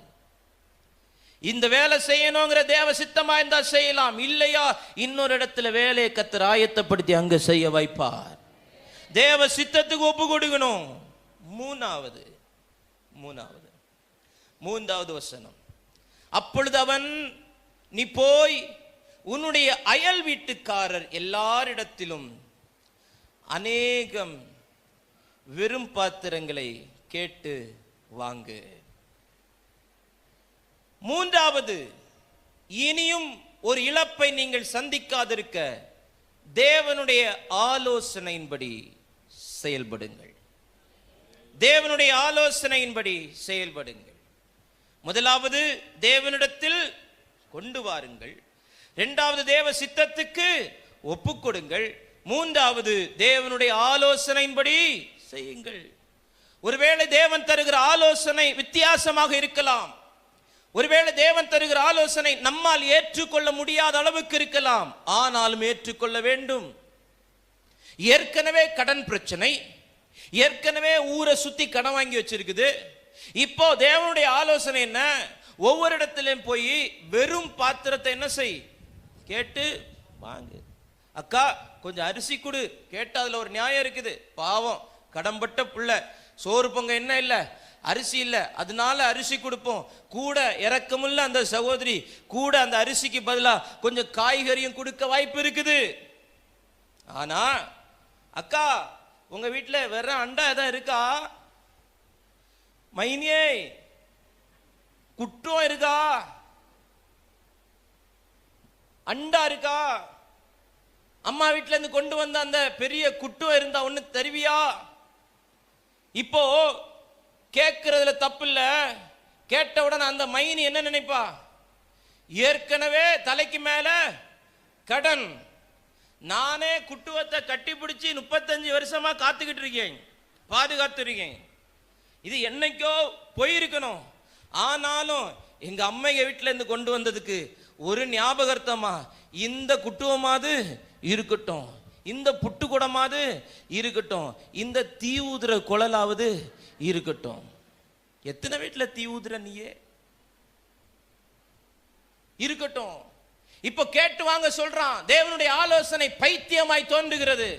இந்த வேலை செய்யணுங்கிற தேவ சித்தமா இருந்தா செய்யலாம், இல்லையா இன்னொரு இடத்துல வேலையை கர்த்தர் ஆயத்தப்படுத்தி அங்க செய்ய வைப்பார். தேவ சித்தத்துக்கு ஒப்பு கொடுக்கணும். மூன்றாவது வசனம், அப்பொழுது அவன், நீ போய் உன்னுடைய அயல் வீட்டுக்காரர் எல்லாரிடத்திலும் அநேகம் வெறும் பாத்திரங்களை கேட்டு வாங்கு. மூன்றாவது, இனியும் ஒரு இழப்பை நீங்கள் சந்திக்காதிருக்க தேவனுடைய ஆலோசனையின்படி செயல்படுங்கள். தேவனுடைய ஆலோசனையின்படி செயல்படுங்கள். முதலாவது, தேவனிடத்தில் கொண்டு வாருங்கள். இரண்டாவது தேவ சித்தத்துக்கு ஒப்புக்கொடுங்கள். மூன்றாவது தேவனுடைய ஆலோசனையின்படி செய்யுங்கள். ஒருவேளை தேவன் தருகிற ஆலோசனை வித்தியாசமாக இருக்கலாம். ஒருவேளை தேவன் தருகிற ஆலோசனை நம்மால் ஏற்றுக்கொள்ள முடியாத அளவுக்கு இருக்கலாம். ஆனாலும் ஏற்றுக்கொள்ள வேண்டும். ஏற்கனவே கடன் பிரச்சனை, ஏற்கனவே ஊரை சுத்தி கடன் வாங்கி வச்சிருக்குது. இப்போ தேவனுடைய ஆலோசனை என்ன? ஒவ்வொரு இடத்திலும் போய் வெறும் பாத்திரத்தை என்ன செய், கேட்டு வாங்கு. அக்கா கொஞ்சம் அரிசி கொடு கேட்டா அதுல ஒரு நியாயம் இருக்குது. பாவம் கடன்பட்ட பிள்ளை, சோறு பொங்க என்ன இல்லை, அரிசி இல்லை, அதனால அரிசி கொடுப்போம். கூட இறக்கமுள்ள அந்த சகோதரி கூட அந்த அரிசிக்கு பதிலாக கொஞ்சம் காய்கறியும் கொடுக்க வாய்ப்பு இருக்குது. ஆனா அக்கா உங்க வீட்டில் வேற அண்டா எதாவது இருக்கா? மைனியே குட்டம் இருக்கா? அண்டா இருக்கா? அம்மா வீட்டில இருந்து கொண்டு வந்த அந்த பெரிய குட்டம் இருந்தா ஒண்ணு தருவியா? இப்போ கேட்கறதுல தப்பு இல்ல. கேட்ட உடனே அந்த மைனி என்ன நினைப்பா? ஏற்கனவே தலைக்கு மேல கடன், நானே குட்டுவத்தை கட்டி பிடிச்சி 35 வருஷமா காத்துக்கிட்டு இருக்கேன், பாதுகாத்து இருக்கேன். இது என்னைக்கோ போயிருக்கணும். ஆனாலும் எங்க அம்மைய வீட்டில இருந்து கொண்டு வந்ததுக்கு ஒரு ஞாபகார்த்தமா இந்த குட்டுவமாவது இருக்கட்டும், இந்த புட்டு குடமாவது இருக்கட்டும், இந்த தீ ஊதுற குழலாவது இருக்கட்டும். எத்தனை வீட்டில் தீ ஊதுற நீயே இருக்கட்டும். இப்போ கேட்டு வாங்க சொல்றான். தேவனுடைய ஆலோசனை பைத்தியமாய் தோன்றுகிறது.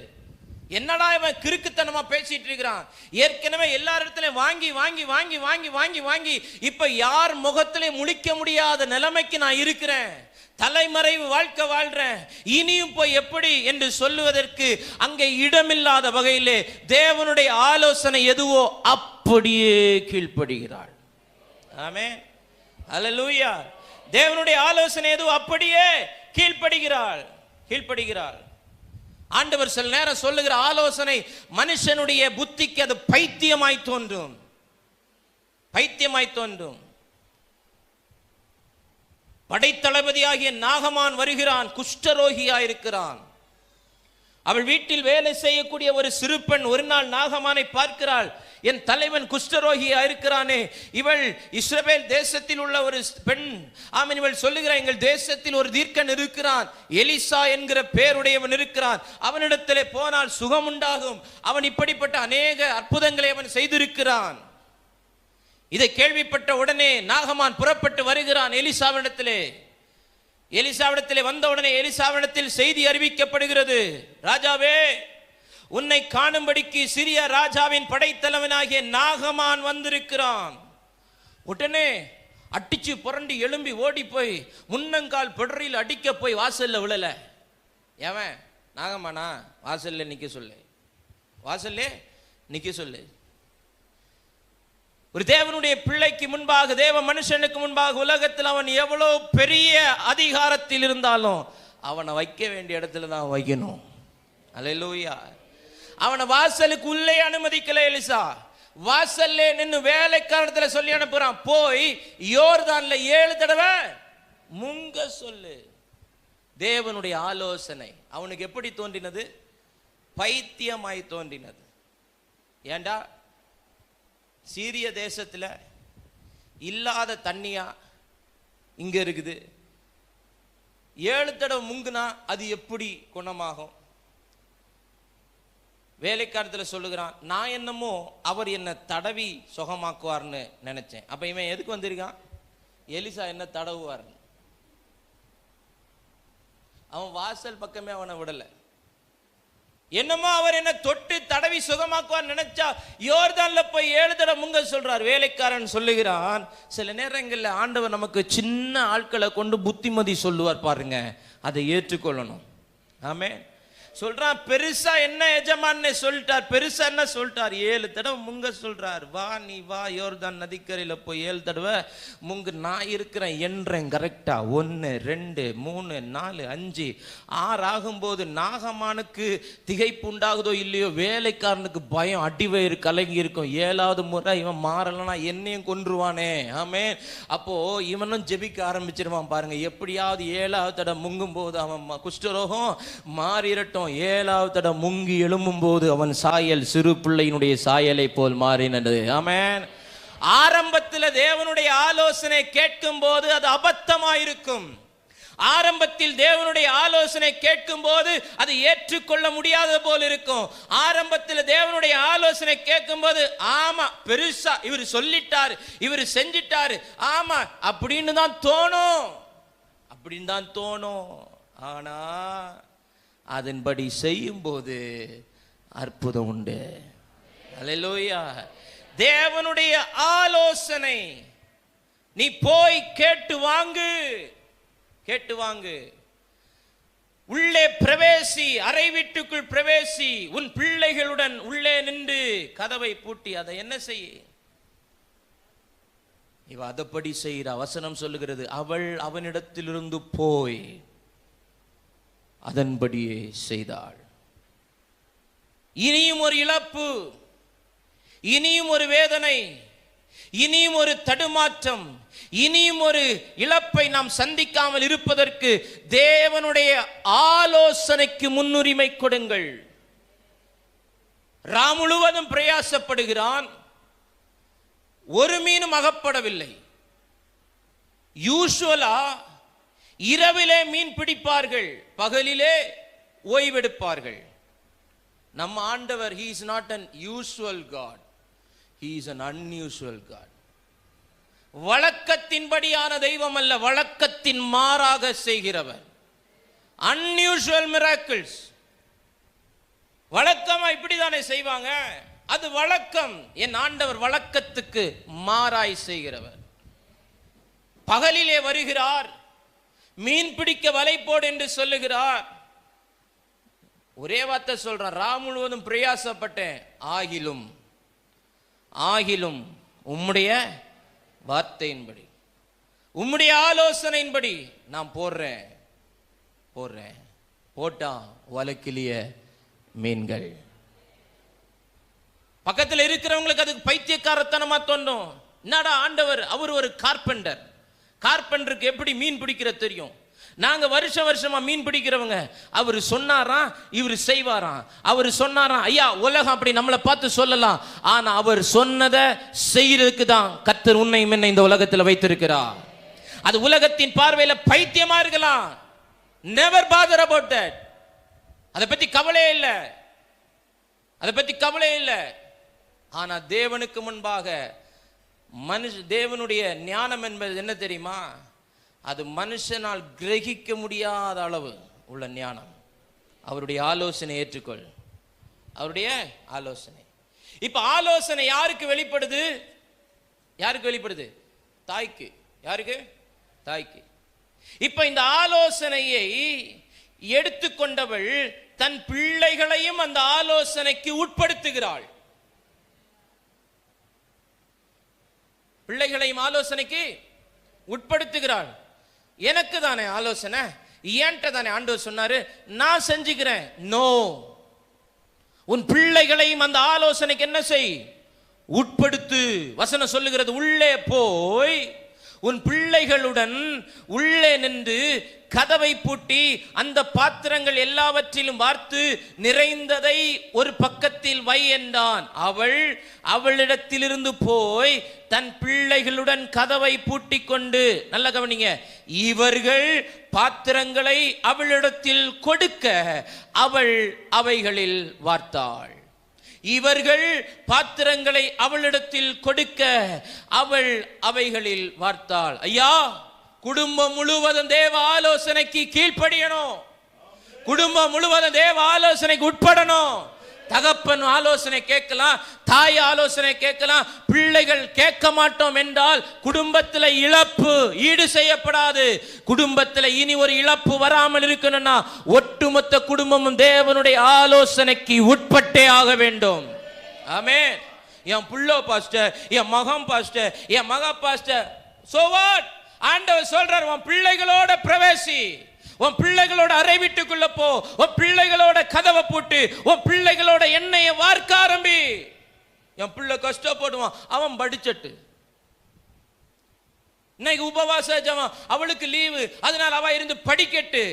என்னடா இவன் கிறுக்குத்தனமா பேசிட்டு இருக்கிறான். ஏற்கனவே எல்லா இடத்துலயும் வாங்கி வாங்கி வாங்கி வாங்கி வாங்கி வாங்கி இப்ப யார் முகத்திலே முழிக்க முடியாத நிலைமைக்கு நான் இருக்கிறேன். தலைமறைவு வாழ்க்கை வாழ்றேன். இனியும் போய் எப்படி என்று சொல்லுவதற்கு அங்கே இடமில்லாத வகையிலே தேவனுடைய ஆலோசனை எதுவோ அப்படியே கீழ்ப்படுகிறாள். ஆமென், அல்லேலூயா. தேவனுடைய ஆலோசனை எதுவோ அப்படியே கீழ்ப்படுகிறாள். ஆண்டவர் சில நேரம் சொல்லுகிற ஆலோசனை மனுஷனுடைய புத்திக்கு அது பைத்தியமாய் தோன்றும். படைத்தளபதியாகிய நாகமான் வருகிறான், குஷ்டரோகியா இருக்கிறான். அவள் வீட்டில் வேலை செய்யக்கூடிய ஒரு சிறு பெண் ஒரு நாள் நாகமானை பார்க்கிறாள். என் தலைவன் குஷ்டரோகியா இருக்கிறானே, இவள் இஸ்ரவேல் தேசத்தில் உள்ள ஒரு பெண். ஆமென். இவள் சொல்லுகிறாள், எங்கள் தேசத்தில் ஒரு தீர்க்கன் இருக்கிறான், எலிசா என்கிற பெயருடையவன் இருக்கிறான், அவனிடத்திலே போனால் சுகம் உண்டாகும், அவன் இப்படிப்பட்ட அநேக அற்புதங்களை அவன் செய்திருக்கிறான். இதை கேள்விப்பட்ட உடனே நாகமான் புறப்பட்டு வருகிறான் எலிசாவிடத்திலே வந்த உடனே எலிசாவிடத்தில் செய்தி அறிவிக்கப்படுகிறது. ராஜாவே, உன்னை காணும்படிக்கு சிரியா ராஜாவின் படைத்தலைவனாகிய நாகமான் வந்திருக்கிறான். உடனே அடிச்சு புரண்டி எழும்பி ஓடி போய் முன்னங்கால் பிடரில் அடிக்க போய் வாசல்ல விழல. ஏவன் நாகமானா? வாசல்ல நிக்க சொல்லு. ஒரு தேவனுடைய பிள்ளைக்கு முன்பாக, தேவ மனுஷனுக்கு முன்பாக உலகத்தில் அவன் எவ்வளவு பெரிய அதிகாரத்தில் இருந்தாலும் அவனை வைக்க வேண்டிய இடத்துல தான் வைக்கணும். அல்லேலூயா. அவனை வாசலுக்கு உள்ளே அனுமதிக்கல எலிசா. வாசல்ல நின்று வேலைக்காரத்துல சொல்லி அனுப்புறான், போய் யோர்தான்ல 7 தடவை முங்க சொல்லு. தேவனுடைய ஆலோசனை அவனுக்கு எப்படி தோன்றினது? பைத்தியமாய் தோன்றினது. ஏண்டா சீரிய தேசத்துல இல்லாத தண்ணியா இங்க இருக்குது, 7 தடவை முங்குனா அது எப்படி குணமாகும்? வேலைக்காரத்தில் சொல்லுகிறான், நான் என்னமோ அவர் என்ன தடவி சுகமாக்குவார்னு நினைச்சேன். அப்ப இவன் எதுக்கு வந்திருக்கான்? எலிசா என்ன தடவுவார்னு. அவன் வாசல் பக்கமே அவனை விடல. என்னமோ அவர் என்ன தொட்டு தடவி சுகமாக்குவார் நினைச்சா யோர்தான்ல போய் 7 தடவை முங்க சொல்றார். வேலைக்காரன் சொல்லுகிறான், சில நேரங்களில் ஆண்டவர் நமக்கு சின்ன ஆட்களை கொண்டு புத்திமதி சொல்லுவார் பாருங்க, அதை ஏற்றுக்கொள்ளணும். ஆமென். சொல்றான். பெருசா என்ன எஜமானே சொல்லிட்டார், பெருசா என்ன சொல்லிட்டார், 7 தடவை முங்க சொல்றார். வா நீ வா, யோர்தான் நதிக்கரையில போய் 7 தடவை முங்கு, நான் இருக்கிறேன் என்றேன் கரெக்டா. 1 2 3 4 5 6 ஆகும்போது நாகமானுக்கு திகைப்பு உண்டாகுதோ இல்லையோ, வேலைக்காரனுக்கு பயம், அடிவயிறு கலங்கி இருக்கும். 7வது முறை இவன் மாறலன்னா என்னையும் கொன்றுவானே. ஆமே. அப்போ இவனும் ஜெபிக்க ஆரம்பிச்சிருவான் பாருங்க. எப்படியாவது 7வது தடவை முங்கும் போது அவன் குஷ்டரோகம் மாறிரட்டும். 7வது தடவை முங்கி எழும்பும் போது அவன் சாயல் சிறு பிள்ளையினுடைய சாயலை போல் மாறினது. ஆமென். ஆரம்பத்தில் தேவனுடைய ஆலோசனை கேட்கும் போது அது அபத்தமாயிருக்கும். ஆரம்பத்தில் தேவனுடைய ஆலோசனை கேட்கும் போது அது ஏற்றுக்கொள்ள முடியாத போல் இருக்கும். ஆரம்பத்தில் தேவனுடைய ஆலோசனை கேட்கும் போது ஆமா பெருசா இவர் சொல்லிட்டாரு, இவர் செஞ்சிட்டாரு, ஆமா அப்படின்னு தான் தோணும். ஆனா அதன்படி செய்யும் போது அற்புதம் உண்டு. அல்லேலூயா. தேவனுடைய ஆலோசனை நீ போய் கேட்டு வாங்கு. உள்ளே பிரவேசி, அறை வீட்டுக்குள் பிரவேசி, உன் பிள்ளைகளுடன் உள்ளே நின்று கதவை பூட்டி அதை என்ன செய்ய. இவ அதப்படி செய்கிற வசனம் சொல்லுகிறது, அவள் அவனிடத்திலிருந்து போய் அதன்படியே செய்தாள். இனியும் ஒரு இழப்பு, இனியும் ஒரு வேதனை, இனியும் ஒரு தடுமாற்றம், இனியும் ஒரு இழப்பை நாம் சந்திக்காமல் இருப்பதற்கு தேவனுடைய ஆலோசனைக்கு முன்னுரிமை கொடுங்கள். ராம் முழுவதும் பிரயாசப்படுகிறான், ஒரு மீனும் அகப்படவில்லை. யூசுவலா இரவிலே மீன் பிடிப்பார்கள், பகலிலே ஓய்வெடுப்பார்கள். நம்ம ஆண்டவர் he is not an usual God, he is an unusual God. வழக்கத்தின்படியான தெய்வம் அல்ல, வழக்கத்தின் மாறாக செய்கிறவர். unusual miracles. வழக்கமா இப்படிதானே செய்வாங்க, அது வழக்கம். என் ஆண்டவர் வழக்கத்துக்கு மாறாய் செய்கிறவர். பகலிலே வருகிறார், மீன் பிடிக்க வலை போடு என்று சொல்லுகிறார். ஒரே வார்த்தை சொல்றான், ராம் முழுவதும் பிரயாசப்பட்டேன், ஆகிலும் உம்முடைய வார்த்தையின்படி, உம்முடைய ஆலோசனையின்படி நான் போடுறேன். போட்டா வலைக்கிளிய மீன்கள். பக்கத்தில் இருக்கிறவங்களுக்கு அதுக்கு பைத்தியக்காரத்தனமா தோணும். என்னடா ஆண்டவர், அவர் ஒரு கார்பெண்டருக்கு எப்படி மீன் பிடிக்கிற தெரியும்? நாங்க வருஷமா மீன் பிடிக்கிறவங்க. அவர் சொன்னாராம், இவர் செய்வாராம். அவர் சொன்னாராம், ஐயா உலகம் அப்படி நம்மளை பார்த்து சொல்லலாம், ஆனா அவர் சொன்னதை செய்யறதுக்கு தான் கர்த்தர் உன்னை முன்ன இந்த உலகத்தில் வைத்திருக்கிறார். அது உலகத்தின் பார்வையில பைத்தியமா இருக்கலாம். never bother about that. அதை பத்தி கவலையே இல்லை. ஆனா தேவனுக்கு முன்பாக தேவனுடைய ஞானம் என்பது என்ன தெரியுமா? அது மனுஷனால் கிரகிக்க முடியாத அளவு உள்ள ஞானம். அவருடைய ஆலோசனை ஏற்றுக்கொள், அவருடைய ஆலோசனை. இப்ப ஆலோசனை யாருக்கு வெளிப்படுது? தாய்க்கு. யாருக்கு? தாய்க்கு. இப்ப இந்த ஆலோசனையை எடுத்துக்கொண்டவள் தன் பிள்ளைகளையும் அந்த ஆலோசனைக்கு உட்படுத்துகிறாள். பிள்ளைகளையும் ஆலோசனைக்கு உட்படுத்துகிறாள். எனக்கு தானே ஆலோசனை, ஏன்ட்ட தானே ஆண்டவர் சொன்னாரு, நான் செஞ்சுக்கிறேன். நோ, உன் பிள்ளைகளையும் அந்த ஆலோசனைக்கு என்ன செய்? உட்படுத்து. வசனம் சொல்லுகிறது, உள்ளே போய் உன் பிள்ளைகளுடன் உள்ளே நின்று கதவை பூட்டி அந்த பாத்திரங்கள் எல்லாவற்றிலும் வார்த்து நிறைந்ததை ஒரு பக்கத்தில் வை என்றான். அவளிடத்திலிருந்து போய் தன் பிள்ளைகளுடன் கதவை பூட்டி கொண்டு, நல்ல கவனிங்க, இவர்கள் பாத்திரங்களை அவளிடத்தில் கொடுக்க அவள் அவைகளில் வார்த்தாள். இவர்கள் பாத்திரங்களை அவளிடத்தில் கொடுக்க அவள் அவைகளில் வார்த்தாள். ஐயா, குடும்பம் முழுவதும் தேவ ஆலோசனைக்கு கீழ்ப்படியணும். குடும்பம் முழுவதும் தேவ ஆலோசனைக்கு உட்படணும். தகப்பன் ஆலோசனை கேட்கலாம், தாய் ஆலோசனை கேட்கலாம், பிள்ளைகள் கேட்க மாட்டோம் என்றால் குடும்பத்தில் இழப்பு ஈடு செய்யப்படாது. குடும்பத்தில் இனி ஒரு இழப்பு வராமல் இருக்கணும்னா ஒட்டுமொத்த குடும்பமும் தேவனுடைய ஆலோசனைக்கு உட்பட்டே ஆக வேண்டும். ஆமென். என் புள்ளோ பாஸ்டர், என் மகன் பாஸ்டர், என் மக பாஸ்டர், சோ வாட்? ஆண்டவர் சொல்றார், உன் பிள்ளைகளோட பிரவேசி, உன் பிள்ளைகளோட அறை வீட்டுக்குள்ள போ, உன் பிள்ளைகளோட கதவை போட்டு உன் பிள்ளைகளோட எண்ணெயை வார்க்க ஆரம்பி. என் பிள்ளை கஷ்டப்படுவான், அவன் படிச்சட்டு. இன்னைக்கு உபவாச ஜெபம், அவளுக்கு லீவு, அதனால அவ இருந்து படிக்கட்டு.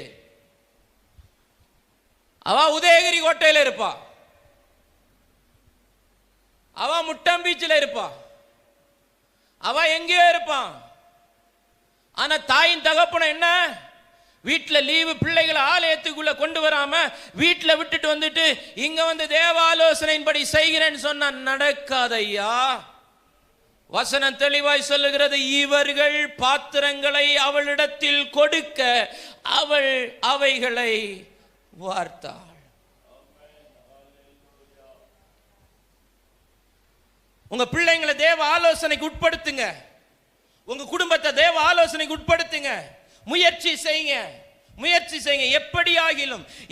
அவ உதயகிரி கோட்டையில இருப்பா, அவ முட்டம்பீச்சில் இருப்பா, அவ எங்கேயோ இருப்பான். ஆனா தாயின் தகப்பன என்ன, வீட்டில் லீவு, பிள்ளைகளை ஆலயத்துக்குள்ள கொண்டு வராம வீட்டில் விட்டுட்டு வந்துட்டு இங்க வந்து தேவ ஆலோசனையின்படி செய்கிறேன்னு சொன்னா நடக்காதையா. வசனம் தெளிவாய் சொல்லுகிறது, இவர்கள் பாத்திரங்களை அவளிடத்தில் கொடுக்க அவள் அவைகளை வார்த்தாள். உங்க பிள்ளைங்களை தேவ ஆலோசனைக்கு உட்படுத்துங்க, உங்க குடும்பத்தை தேவ ஆலோசனைக்கு உட்படுத்துங்க. முயற்சி செய்யுங்க, முயற்சி செய்யுங்க.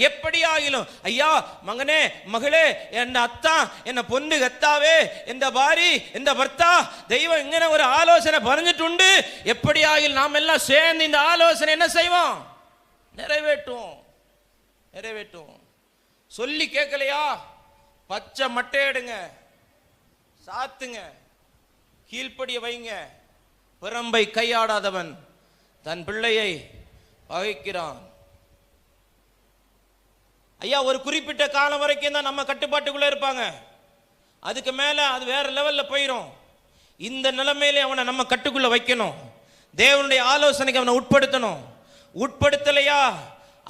எப்படி ஆகிலும் ஐயா, மகனே, மகளே, என் அத்தா, என்ன பொண்ணு கத்தாவே, எந்த பாரி, எந்த பர்த்தா, தெய்வம் இങ്ങനെ ஒரு ஆலோசனை பறஞ்சிட்டு உண்டு. எப்படி ஆகிலும் நாம் எல்லாம் சேர்ந்து இந்த ஆலோசனை என்ன செய்வோம்? நிறைவேற்றும். சொல்லி கேட்கலையா, பச்சை மட்டை எடுங்க, சாத்துங்க, கீழ்ப்படிய வைங்க. பிறம்பை கையாடாதவன் தன் பிள்ளையை பகைக்கிறான். ஐயா, ஒரு குறிப்பிட்ட காலம் வரைக்கும் தான் நம்ம கட்டுப்பாட்டுக்குள்ள இருப்பாங்க. அதுக்கு மேல அது வேற லெவல்ல போயிடும். இந்த நிலைமையில அவனை நம்ம கட்டுக்குள்ள வைக்கணும். தேவனுடைய ஆலோசனைக்கு அவனை உட்படுத்தணும். உட்படுத்தலையா,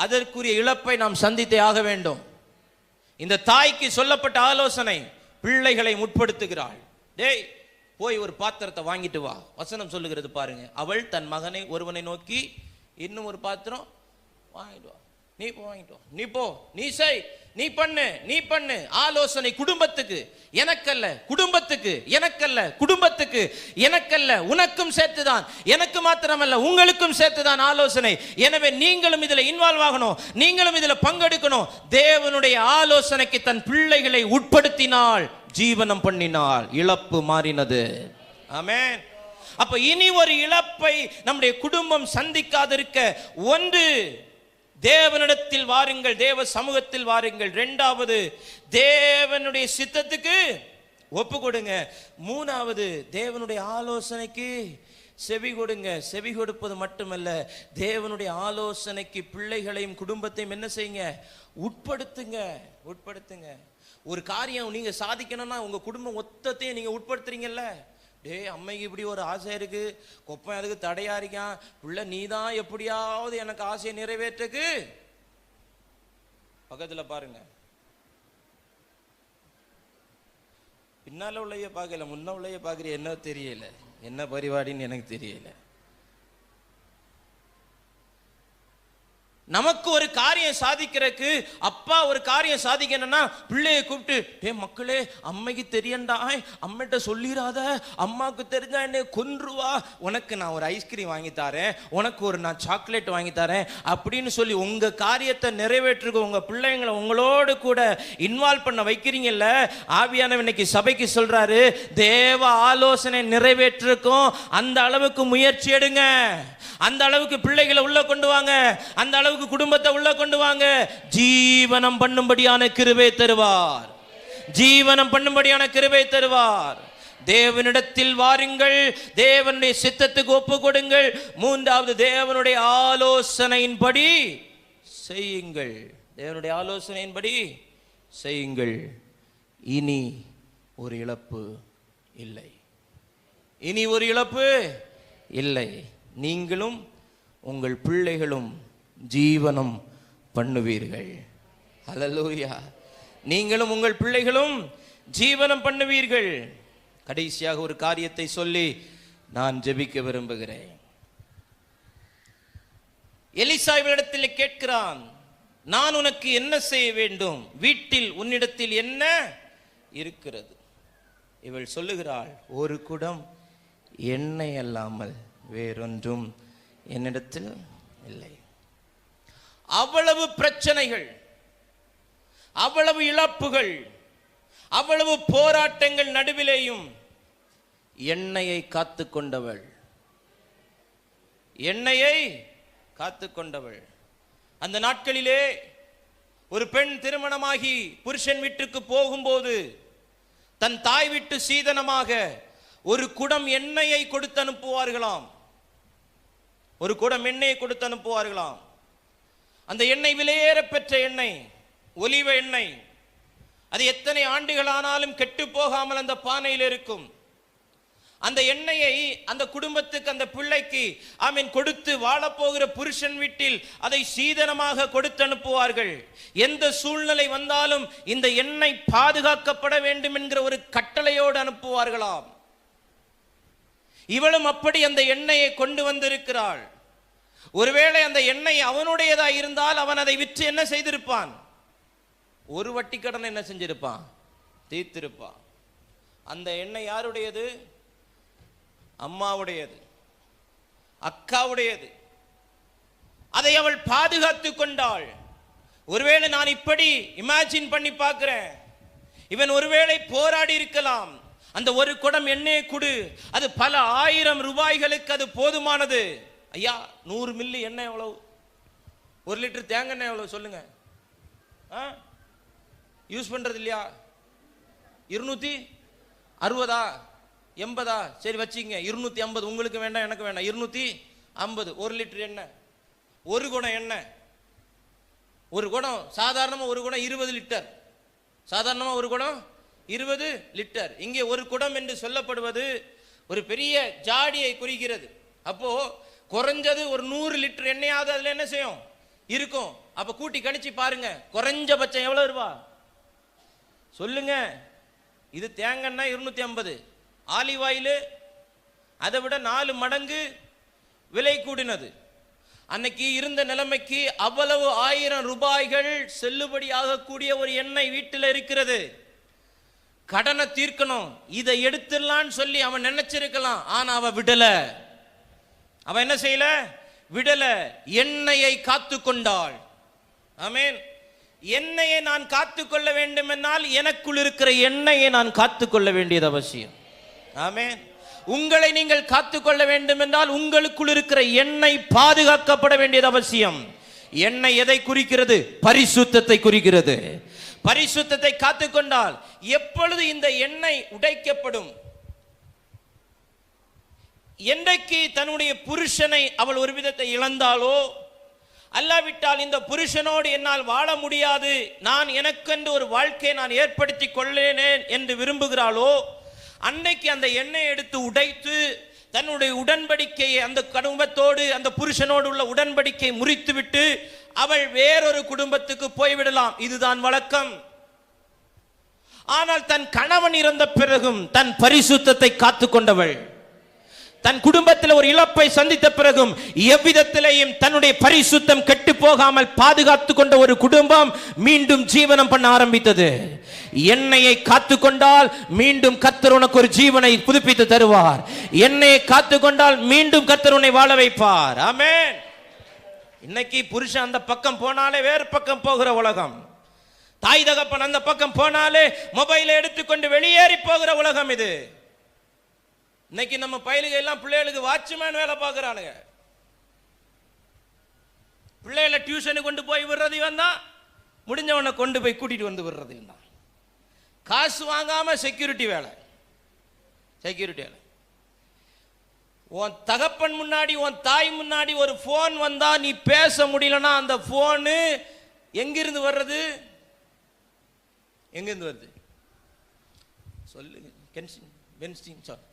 அதற்குரிய இழப்பை நாம் சந்தித்தே ஆக வேண்டும். இந்த தாய்க்கு சொல்லப்பட்ட ஆலோசனை பிள்ளைகளை முற்படுத்துகிறாள். டேய், போய் ஒரு பாத்திரத்தை வாங்கிட்டு வா. வசனம் சொல்லுகிறது பாருங்க, அவள் தன் மகனை ஒருவனை நோக்கி, இன்னும் ஒரு பாத்திரம் வாங்கிட்டு வா, நீ போ, வாங்கிட்டு வா, நீ போ, நீ செய், நீ பண்ணு. ஆலோசனை குடும்பத்துக்கு, எனக்கல்ல, குடும்பத்துக்கு, எனக்கல்ல, குடும்பத்துக்கு, எனக்கல்ல, உனக்கும் சேர்த்துதான், எனக்கு மாத்திரமல்ல உங்களுக்கும் சேர்த்துதான் ஆலோசனை. எனவே நீங்களும் இதில் இன்வால்வ் ஆகணும், நீங்களும் இதில் பங்கெடுக்கணும். தேவனுடைய ஆலோசனைக்கு தன் பிள்ளைகளை உட்படுத்தினாள், ஜீவனம் பண்ணினாள், இழப்பு மாறினது. ஆமென். அப்ப இனி ஒரு இழப்பை நம்முடைய குடும்பம் சந்திக்காதிருக்க, ஒன்று, தேவனிடத்தில் வாருங்கள், தேவ சமூகத்தில் வாருங்கள். இரண்டாவது, தேவனுடைய சித்தத்துக்கு ஒப்பு கொடுங்க. மூணாவது, தேவனுடைய ஆலோசனைக்கு செவி கொடுங்க. செவி கொடுப்பது மட்டுமல்ல, தேவனுடைய ஆலோசனைக்கு பிள்ளைகளையும் குடும்பத்தையும் என்ன செய்யுங்க? உட்படுத்துங்க. ஒரு காரியம் நீங்க சாதிக்கணும்னா உங்க குடும்பம் மொத்தத்தையும் நீங்க உட்படுத்துறீங்கல்ல. டேய், அம்மைக்கு இப்படி ஒரு ஆசை இருக்கு, கொப்பன் அதுக்கு தடையா இருக்கான், பிள்ளை நீ தான் எப்படியாவது எனக்கு ஆசையை நிறைவேற்றுக்கு. பக்கத்துல பாருங்க, பின்னால உள்ளைய பார்க்கல, முன்ன உள்ளைய பார்க்குற, என்ன தெரியல, என்ன பரிபாடின்னு எனக்கு தெரியல. நமக்கு ஒரு காரியம் சாதிக்கிறதுக்கு, அப்பா ஒரு காரியம் சாதிக்கணும்னா பிள்ளையை கூப்பிட்டு, டே மக்களே, அம்மைக்கு தெரியண்டா, அம்மிட்ட சொல்லிடாத, அம்மாவுக்கு தெரிஞ்சா என்ன கொன்றுவா, உனக்கு நான் ஒரு ஐஸ்கிரீம் வாங்கி தரேன், உனக்கு ஒரு நான் சாக்லேட் வாங்கி தரேன் அப்படின்னு சொல்லி உங்க காரியத்தை நிறைவேற்றுக்க உங்க பிள்ளைங்களை உங்களோடு கூட இன்வால்வ் பண்ண வைக்கிறீங்கல்ல. ஆவியானவர் இன்னைக்கு சபைக்கு சொல்றாரு, தேவ ஆலோசனை நிறைவேற்றுக்கும் அந்த அளவுக்கு முயற்சி எடுங்க, அந்த அளவுக்கு பிள்ளைகளை உள்ள கொண்டு வாங்க, அந்த அளவுக்கு குடும்பத்தை உள்ள கொண்டு வாங்க. ஜீவனம் பண்ணும்படியான கிருபை தருவார், ஜீவனம் பண்ணும்படியான கிருபை தருவார். தேவனிடத்தில் வாருங்கள், தேவனுடைய சித்தத்துக்கு ஒப்பு கொடுங்கள். மூன்றாவது, தேவனுடைய ஆலோசனையின்படி செய்யுங்கள். தேவனுடைய ஆலோசனையின்படி செய்யுங்கள். இனி ஒரு இழப்பு இல்லை, இனி ஒரு இழப்பு இல்லை. நீங்களும் உங்கள் பிள்ளைகளும் ஜீவனம் பண்ணுவீர்கள். ஹல்லேலூயா. நீங்களும் உங்கள் பிள்ளைகளும் ஜீவனம் பண்ணுவீர்கள். கடைசியாக ஒரு காரியத்தை சொல்லி நான் ஜெபிக்க விரும்புகிறேன். எலிசாவிடத்தில் கேட்கிறான், நான் உனக்கு என்ன செய்ய வேண்டும்? வீட்டில் உன்னிடத்தில் என்ன இருக்கிறது? இவள் சொல்லுகிறாள், ஒரு குடம் எண்ணெய் அல்லாமல் வேறொன்றும் என்னிடத்தில் இல்லை. அவ்வளவு பிரச்சனைகள், அவ்வளவு இழப்புகள், அவ்வளவு போராட்டங்கள் நடுவிலேயும் எண்ணெயை காத்து கொண்டவள், எண்ணெயை காத்து கொண்டவள். அந்த நாட்களிலே ஒரு பெண் திருமணமாகி புருஷன் வீட்டுக்கு போகும்போது தன் தாய் வீட்டு சீதனமாக ஒரு குடம் எண்ணெயை கொடுத்து அனுப்புவார்களாம். ஒரு குடம் எண்ணெயை கொடுத்து அனுப்புவார்களாம். அந்த எண்ணெய் விலையேற பெற்ற எண்ணெய், ஒலிவ எண்ணெய். அது எத்தனை ஆண்டுகள் ஆனாலும் கெட்டு போகாமல் அந்த பானையில் இருக்கும். அந்த எண்ணெயை அந்த குடும்பத்துக்கு, அந்த பிள்ளைக்கு கொடுத்து வாழப்போகிற புருஷன் வீட்டில் அதை சீதனமாக கொடுத்து அனுப்புவார்கள். எந்த சூழ்நிலை வந்தாலும் இந்த எண்ணெய் பாதுகாக்கப்பட வேண்டும் என்கிற ஒரு கட்டளையோடு அனுப்புவார்களாம். இவளும் அப்படி அந்த எண்ணெயை கொண்டு வந்திருக்கிறாள். ஒருவேளை அந்த எண்ணெய் அவனுடையதா இருந்தால் அவன் அதை விற்று என்ன செய்திருப்பான்? ஒரு வட்டி கடன் என்ன செஞ்சிருப்பான்? தீர்த்திருப்பான். அந்த எண்ணெய் யாருடையது? அம்மாவுடையது, அக்காவுடையது. அதை அவள் பாதுகாத்து கொண்டாள். ஒருவேளை நான் இப்படி இமேஜின் பண்ணி பார்க்கிறேன், இவன் ஒருவேளை போராடி இருக்கலாம். அந்த ஒரு குடம் எண்ணெய் குடு, அது பல ஆயிரம் ரூபாய்களுக்கு அது போதுமானது. ஐயா, 100 மில்லி எண்ணெய் எவ்வளவு? 1 லிட்டர் தேங்காய் எண்ணெய் எவ்வளவு சொல்லுங்க? யூஸ் பண்றது இல்லையா? 260 80? சரி வச்சுங்க, 250. உங்களுக்கு வேண்டாம், எனக்கு வேண்டாம். 250 1 லிட்டர் எண்ணெய், ஒரு குடம் எண்ணெய். ஒரு குடம் சாதாரணமாக ஒரு குடம் 20 லிட்டர். சாதாரணமாக ஒரு குடம் 20 லிட்டர். இங்கே ஒரு குடம் என்று சொல்லப்படுவது ஒரு பெரிய ஜாடியை குறிக்கிறது. அப்போ குறைஞ்சது ஒரு 100 லிட்டர் எண்ணெயாவது அதில் என்ன செய்யும்? இருக்கும். அப்போ கூட்டி கணிச்சு பாருங்க, குறைஞ்சபட்சம் எவ்வளவு ரூபா சொல்லுங்க? இது தேங்காய் எண்ணெய் 250, ஆலிவ் ஆயில் அதை விட 4 மடங்கு விலை கூடினது. அன்னைக்கு இருந்த நிலைமைக்கு அவ்வளவு 1000 ரூபாய்கள் செல்லுபடி ஆகக்கூடிய ஒரு எண்ணெய் வீட்டில் இருக்கிறது. கடனை தீர்க்கணும், இதை எடுத்துடலான்னு சொல்லி அவன் நினைச்சிருக்கலாம். ஆனா அவ விடல. அவன் என்ன செய்யல? விடல. எண்ணெயை காத்து கொண்டாள். ஆமென். எண்ணெயை நான் காத்துக்கொள்ள வேண்டும் என்னால் எனக்குள் இருக்கிற எண்ணெயை நான் காத்துக்கொள்ள வேண்டியது அவசியம். ஆமென். உங்களை நீங்கள் காத்துக்கொள்ள வேண்டும் என்றால் உங்களுக்குள் இருக்கிற எண்ணெய் பாதுகாக்கப்பட வேண்டியது அவசியம். எண்ணெய் எதை குறிக்கிறது? பரிசுத்தத்தை குறிக்கிறது. பரிசுத்தத்தை காத்துக்கொண்டால் எப்பொழுது இந்த எண்ணெய் உடைக்கப்படும்? என்றைக்கு தன்னுடைய புருஷனை அவள் ஒரு விதத்தை இழந்தாலோ, அல்லாவிட்டால் இந்த புருஷனோடு என்னால் வாழ முடியாது, நான் எனக்கென்று ஒரு வாழ்க்கையை நான் ஏற்படுத்தி கொள்ளேனேன் என்று விரும்புகிறாளோ, அன்னைக்கு அந்த எண்ணெயை எடுத்து உடைத்து தன்னுடைய உடன்படிக்கையை, அந்த குடும்பத்தோடு அந்த புருஷனோடு உள்ள உடன்படிக்கை முறித்துவிட்டு அவள் வேறொரு குடும்பத்துக்கு போய்விடலாம். இதுதான் வழக்கம். ஆனால் தன் கணவன் இறந்த பிறகும் தன் பரிசுத்தத்தை காத்து கொண்டவள், தன் குடும்பத்தில் ஒரு இழப்பை சந்தித்த பிறகும் எவ்விதத்திலேயும் தன்னுடைய பரிசுத்தம் கெட்டு போகாமல் பாதுகாத்து கொண்ட ஒரு குடும்பம் மீண்டும் ஜீவனம் பண்ண ஆரம்பித்தது. எண்ணெயை காத்து கொண்டால் மீண்டும் கர்த்தர் உனக்கு ஒரு ஜீவனை புதுப்பித்து தருவார். எண்ணெயை காத்து கொண்டால் மீண்டும் கர்த்தர் உன்னை வாழ வைப்பார். ஆமென். இன்னைக்கு புருஷன் அந்த பக்கம் போனாலே வேறு பக்கம் போகிற உலகம். தாய் தகப்பன் அந்த பக்கம் போனாலே மொபைலை எடுத்துக்கொண்டு வெளியேறி போகிற உலகம் இது. இன்னைக்கு நம்ம பயிலுக எல்லாம் பிள்ளைகளுக்கு வாட்ச்மேன் வேலை பார்க்கிறானுங்க. பிள்ளைகளை டியூஷனுக்கு கொண்டு போய் விடுறது வந்தா, முடிஞ்சவனை கொண்டு போய் கூட்டிட்டு வந்து விடுறது தான். காசு வாங்காம செக்யூரிட்டி வேலை. செக்யூரிட்டி வேலை. உன் தகப்பன் முன்னாடி, உன் தாய் முன்னாடி ஒரு போன் வந்தா நீ பேச முடியலன்னா அந்த போனு எங்கிருந்து வர்றது? எங்கிருந்து வருது சொல்லுங்க?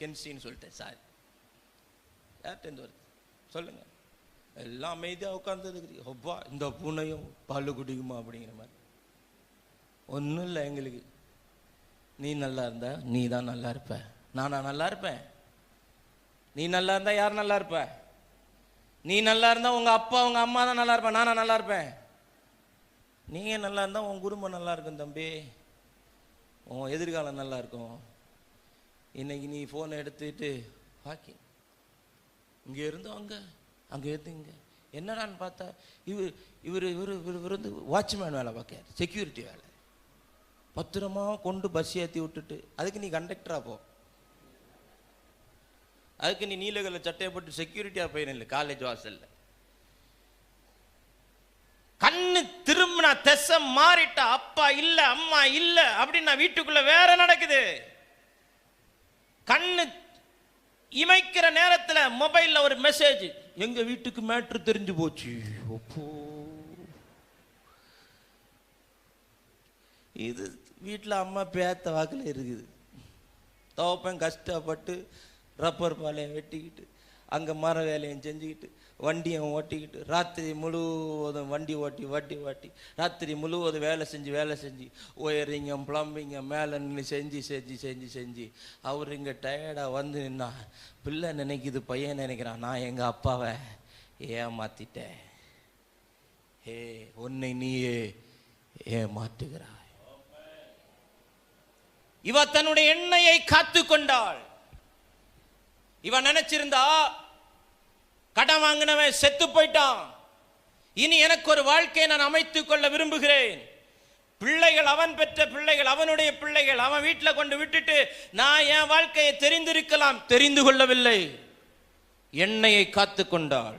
கென்ஸ்டின்னு சொல்லிட்டேன் சார். யார்கிட்ட வருது சொல்லுங்க? எல்லாம் அமைதியாக உட்கார்ந்து ஒப்பா இந்த பூனையும் பால் குடிக்குமா அப்படிங்கிற மாதிரி. ஒன்றும் இல்லை எங்களுக்கு. நீ நல்லா இருந்தா நீ தான் நல்லா இருப்ப, நானா நல்லா இருப்பேன். நீ நல்லா இருந்தா யார் நல்லா இருப்ப? நீ நல்லா இருந்தா உங்க அப்பா உங்க அம்மா தான் நல்லா இருப்பேன், நானா நல்லா இருப்பேன்? நீங்கள் நல்லா இருந்தால் உன் குடும்பம் நல்லா இருக்கும் தம்பி, உன் எதிர்காலம் நல்லா இருக்கும். இன்னைக்கு நீ ஃபோனை எடுத்துக்கிட்டு வாக்கி இங்கே இருந்தோம் அங்கே இருந்து இங்கே என்னடான்னு பார்த்தா இவர் வந்து வாட்ச்மேன் வேலை பார்க்க, செக்யூரிட்டி வேலை. பத்திரமா கொண்டு பஸ் ஏற்றி விட்டுட்டு அதுக்கு நீ கண்டக்டராக போ, அதுக்கு நீ நீலகல்ல சட்டையை போட்டு செக்யூரிட்டியாக போயிடும் இல்லை காலேஜ் வாசல்ல. கண்ணு திரும்பினா திசை மாறிட்டா அப்பா இல்ல அம்மா இல்ல அப்படின்னா வீட்டுக்குள்ள வேற நடக்குது. கண்ணு இமைக்கிற நேரத்துல மொபைல்ல ஒரு மெசேஜ், எங்க வீட்டுக்கு மேட்ரு தெரிஞ்சு போச்சு. இது வீட்டுல அம்மா பேத்த வாக்குல இருக்குது. தோப்பன் கஷ்டப்பட்டு ரப்பர் பாலையும் வெட்டிக்கிட்டு அங்கே மர வேலையும் செஞ்சுக்கிட்டு வண்டியை ஓட்டிக்கிட்டு ராத்திரி முழுவதும் வண்டி ஓட்டி ராத்திரி முழுவதும் வேலை செஞ்சு ஒயரிங்கம் பிளம்பிங்கம் மேலே நின்று செஞ்சு அவர் இங்கே டயர்டாக வந்து நின்னா பிள்ளை நினைக்குது, பையன் நினைக்கிறான், நான் எங்கள் அப்பாவை ஏமாத்திட்டேன். உன்னை நீயே ஏமாற்றுகிறாய். இவ தன்னுடைய எண்ணெயை காத்து கொண்டாள். இவன் நினைச்சிருந்தா கடன் வாங்கினவன் செத்து போயிட்டான், இனி எனக்கு ஒரு வாழ்க்கையை நான் அமைத்துக் கொள்ள விரும்புகிறேன். பிள்ளைகள் அவன் பெற்ற பிள்ளைகள், அவனுடைய பிள்ளைகள் அவன் வீட்டில் கொண்டு விட்டுட்டு நான் என் வாழ்க்கையை தெரிந்திருக்கலாம், தெரிந்து கொள்ளவில்லை. எண்ணெயை காத்து கொண்டாள்.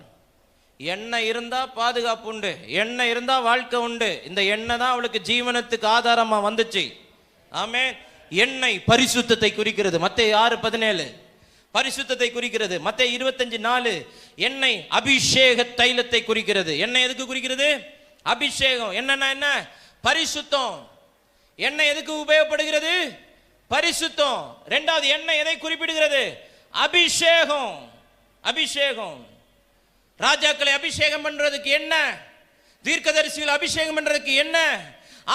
எண்ணெய் இருந்தா பாதுகாப்பு உண்டு, எண்ணெய் இருந்தா வாழ்க்கை உண்டு. இந்த எண்ணெய் தான் அவளுக்கு ஜீவனத்துக்கு ஆதாரமா வந்துச்சு. ஆமென். எண்ணெய் பரிசுத்தத்தை குறிக்கிறது. மத்தேயு 6:17 பரிசுத்தத்தை குறிக்கிறது. மத்தேயு 25:4 எண்ணெய் அபிஷேக தைலத்தை குறிக்கிறது. எண்ணெய் எதுக்கு குறிக்கிறது? அபிஷேகம். என்னன்னா என்ன? பரிசுத்தம். எண்ணெய் எதுக்கு உபயோகப்படுகிறது? பரிசுத்தம். இரண்டாவது எண்ணெய் எதை குறிப்பிடுகிறது? அபிஷேகம். அபிஷேகம். ராஜாக்களை அபிஷேகம் பண்றதுக்கு என்ன, தீர்க்கதரிசிகளை அபிஷேகம் பண்றதுக்கு என்ன,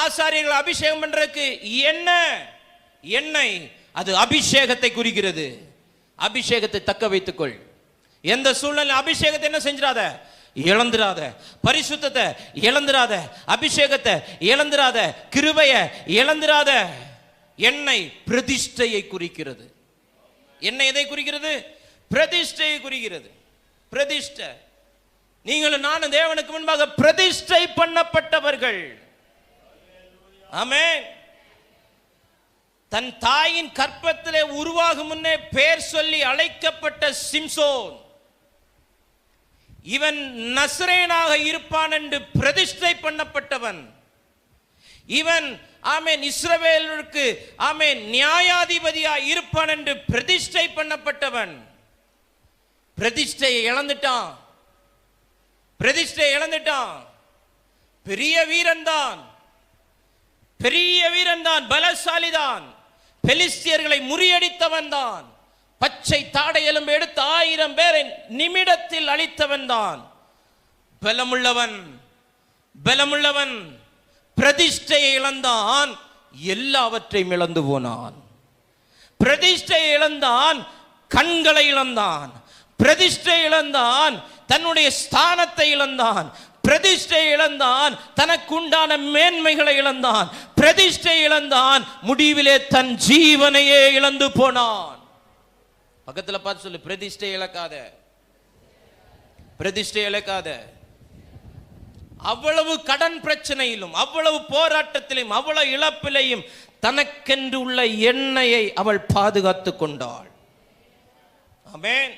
ஆசாரியர்களை அபிஷேகம் பண்றதுக்கு என்ன? எண்ணெய். அது அபிஷேகத்தை குறிக்கிறது. அபிஷேகத்தை தக்க வைத்துக்கொள். எந்த சூழ்நிலை அபிஷேகத்தை என்ன செஞ்சிடாத, இழந்துராத. பரிசுத்தத்தை இழந்துராத, அபிஷேகத்தை இழந்துராத, கிருபையை இழந்துராத. எண்ணெய் பிரதிஷ்டையை குறிக்கிறது. எண்ணெய் எதை குறிக்கிறது? பிரதிஷ்டையை குறிக்கிறது. பிரதிஷ்டை. நீங்களும் நானும் தேவனுக்கு முன்பாக பிரதிஷ்டை பண்ணப்பட்டவர்கள். ஆமென். தன் தாயின் கற்பத்திலே உருவாகும் முன்னே பெயர் சொல்லி அழைக்கப்பட்ட சிம்சோன், இவன் நசரேனாக இருப்பான் என்று பிரதிஷ்டை பண்ணப்பட்டவன். இவன் ஆமென் இஸ்ரவேலுக்கு ஆமென் நியாயாதிபதியாக இருப்பான் என்று பிரதிஷ்டை பண்ணப்பட்டவன். பிரதிஷ்டையை இழந்துட்டான். பிரதிஷ்டையை இழந்துட்டான். பெரிய வீரன் தான், பெரிய வீரன் தான், பலசாலிதான், பெலிஸ்தியர்களை முறியடித்தவன் தான், பச்சை தாடை எலும்பு எடுத்து 1000 பேரை நிமிடத்தில் அழித்தவன் தான். பலமுள்ளவன், பலமுள்ளவன். பிரதிஷ்டையை இழந்தான், எல்லாவற்றையும் இழந்து போனான். பிரதிஷ்டையை இழந்தான், கண்களை இழந்தான். பிரதிஷ்டை இழந்தான், தன்னுடைய ஸ்தானத்தை இழந்தான். பிரதிஷ்டை இழந்தான், தனக்குண்டான மேன்மைகளை இழந்தான். பிரதிஷ்டை இழந்தான், முடிவிலே தன் ஜீவனையே இழந்து போனான். பக்கத்துல பார்த்து சொல்லு, பிரதிஷ்டை இழக்காத, பிரதிஷ்டை இழக்காத. அவ்வளவு கடன் பிரச்சனையிலும், அவ்வளவு போராட்டத்திலும், அவ்வளவு இழப்பிலையும் தனக்கென்று உள்ள எண்ணெயை அவள் பாதுகாத்து கொண்டாள். ஆமென்.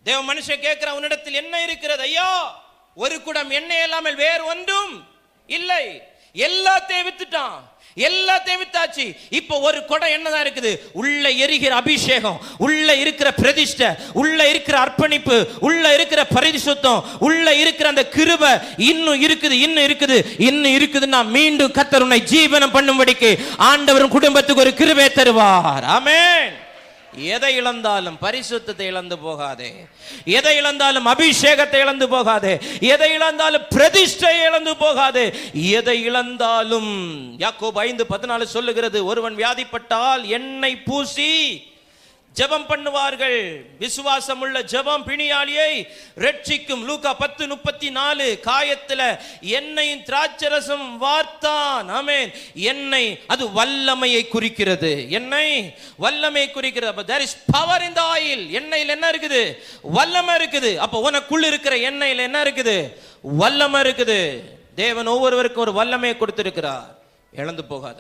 தேவ மனுஷன் கேட்கிற, உன்னிடத்தில் என்ன இருக்கிறது? ஐயா, ஒரு குடம் எண்ணெய் இல்லாமல் வேறு ஒன்றும் இல்லை. எல்லாத்தையும் வித்துட்டான், எல்லாத்தையும் வித்தாச்சு. இப்போ ஒரு குடம் எண்ணெய் தான் இருக்குது. உள்ள எரிகிற அபிஷேகம், உள்ள இருக்கிற பிரதிஷ்டை, உள்ள இருக்கிற அர்ப்பணிப்பு, உள்ள இருக்கிற பரிசுத்தம், உள்ள இருக்கிற அந்த கிருபை இன்னும் இருக்குது, இன்னும் இருக்குது, இன்னும் இருக்குதுன்னா மீண்டும் கர்த்தர் உன்னை ஜீவனம் பண்ணும்படிக்கு ஆண்டவர் குடும்பத்துக்கு ஒரு கிருபை தருவார். ஆமென். எதை இழந்தாலும் பரிசுத்தத்தை இழந்து போகாதே. எதை இழந்தாலும் அபிஷேகத்தை இழந்து போகாதே. எதை இழந்தாலும் பிரதிஷ்டை இழந்து போகாதே. எதை இழந்தாலும் யாக்கோபு 5:14 சொல்லுகிறது, ஒருவன் வியாதிப்பட்டால் எண்ணெய் பூசி ஜெபம் பண்ணுவார்கள். விசுவாசம் உள்ள ஜெபம் பிணியாளியை ரட்சிக்கும். லூக்கா 10:34. காயத்துல எண்ணெயும் திராட்சரசம் வார்த்தான். ஆமென். எண்ணெய் அது வல்லமையை குறிக்கிறது. எண்ணெய் வல்லமை குறிக்கிறது. there is power in the oil. எண்ணெயில் என்ன இருக்குது? வல்லமை இருக்குது. அப்ப உனக்குள்ள இருக்கிற எண்ணெயில் என்ன இருக்குது? வல்லமை இருக்குது. தேவன் ஒவ்வொருவருக்கும் ஒரு வல்லமையை கொடுத்திருக்கிறார். இழந்து போகாத,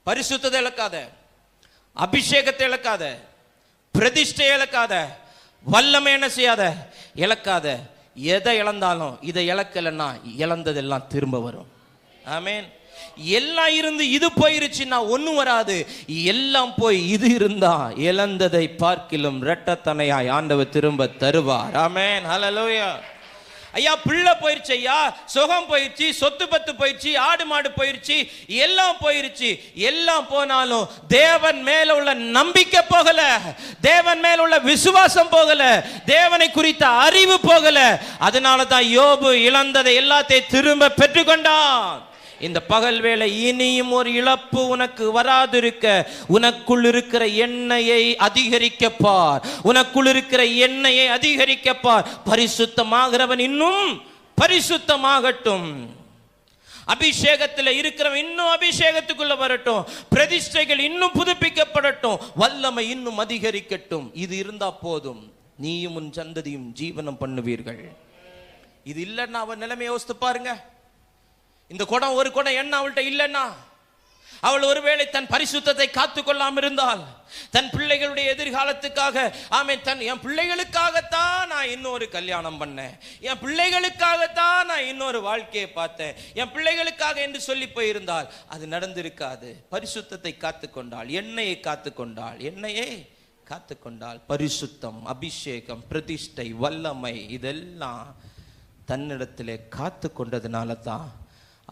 பரிசுத்தத்தை இழக்காத, அபிஷேகத்தை இழக்காத, பிரதிஷ்டை இழக்காத, வல்லமை என்ன செய்யாத, இழக்காத. எதை இழந்தாலும் இதை இழக்கலன்னா இழந்ததெல்லாம் திரும்ப வரும். ஆமென். எல்லாம் இருந்து இது போயிருச்சுன்னா ஒன்னும் வராது. எல்லாம் போய் இது இருந்தா இழந்ததை பார்க்கிலும் இரட்டத்தனையாய் ஆண்டவர் திரும்ப தருவார். ஆமென். ஹல்லேலூயா. ஐயா பிள்ளை போயிருச்சு, ஐயா சுகம் போயிருச்சு, சொத்து பத்து போயிருச்சு, ஆடு மாடு போயிருச்சு, எல்லாம் போயிருச்சு. எல்லாம் போனாலும் தேவன் மேல உள்ள நம்பிக்கை போகல, தேவன் மேல உள்ள விசுவாசம் போகல, தேவனை குறித்த அறிவு போகல. அதனால தான் யோபு இழந்ததை எல்லாத்தையும் திரும்ப பெற்றுக்கொண்டான். இந்த பகல் வேளை இனியும் ஒரு இழப்பு உனக்கு வராதிருக்க உனக்குள் இருக்கிற எண்ணெயை அதிகரிக்கப்பார். உனக்குள் இருக்கிற எண்ணெயை அதிகரிக்கப்பார். பரிசுத்தமாகிறவன் இன்னும் பரிசுத்தமாகட்டும். அபிஷேகத்தில் இருக்கிறவன் இன்னும் அபிஷேகத்துக்குள்ள வரட்டும். பிரதிஷ்டைகள் இன்னும் புதுப்பிக்கப்படட்டும். வல்லமை இன்னும் அதிகரிக்கட்டும். இது இருந்தா போதும். நீயும் உன் சந்ததியும் ஜீவனம் பண்ணுவீர்கள். இது இல்லைன்னா அவன் நிலைமையை யோசித்து பாருங்க. இந்த குடம், ஒரு குடம் எண்ணெய் அவள்கிட்ட இல்லைன்னா, அவள் ஒருவேளை தன் பரிசுத்தத்தை காத்து கொள்ளாம இருந்தால், தன் பிள்ளைகளுடைய எதிர்காலத்துக்காக, ஆமென், என் பிள்ளைகளுக்காகத்தான் நான் இன்னொரு கல்யாணம் பண்ணேன், என் பிள்ளைகளுக்காகத்தான் நான் இன்னொரு வாழ்க்கையை பார்த்தேன், என் பிள்ளைகளுக்காக என்று சொல்லி போயிருந்தால் அது நடந்திருக்காது. பரிசுத்தத்தை காத்து கொண்டாள், எண்ணெயை காத்து கொண்டாள், எண்ணெயை காத்து கொண்டாள். பரிசுத்தம், அபிஷேகம், பிரதிஷ்டை, வல்லமை இதெல்லாம் தன்னிடத்திலே காத்து கொண்டதுனால தான்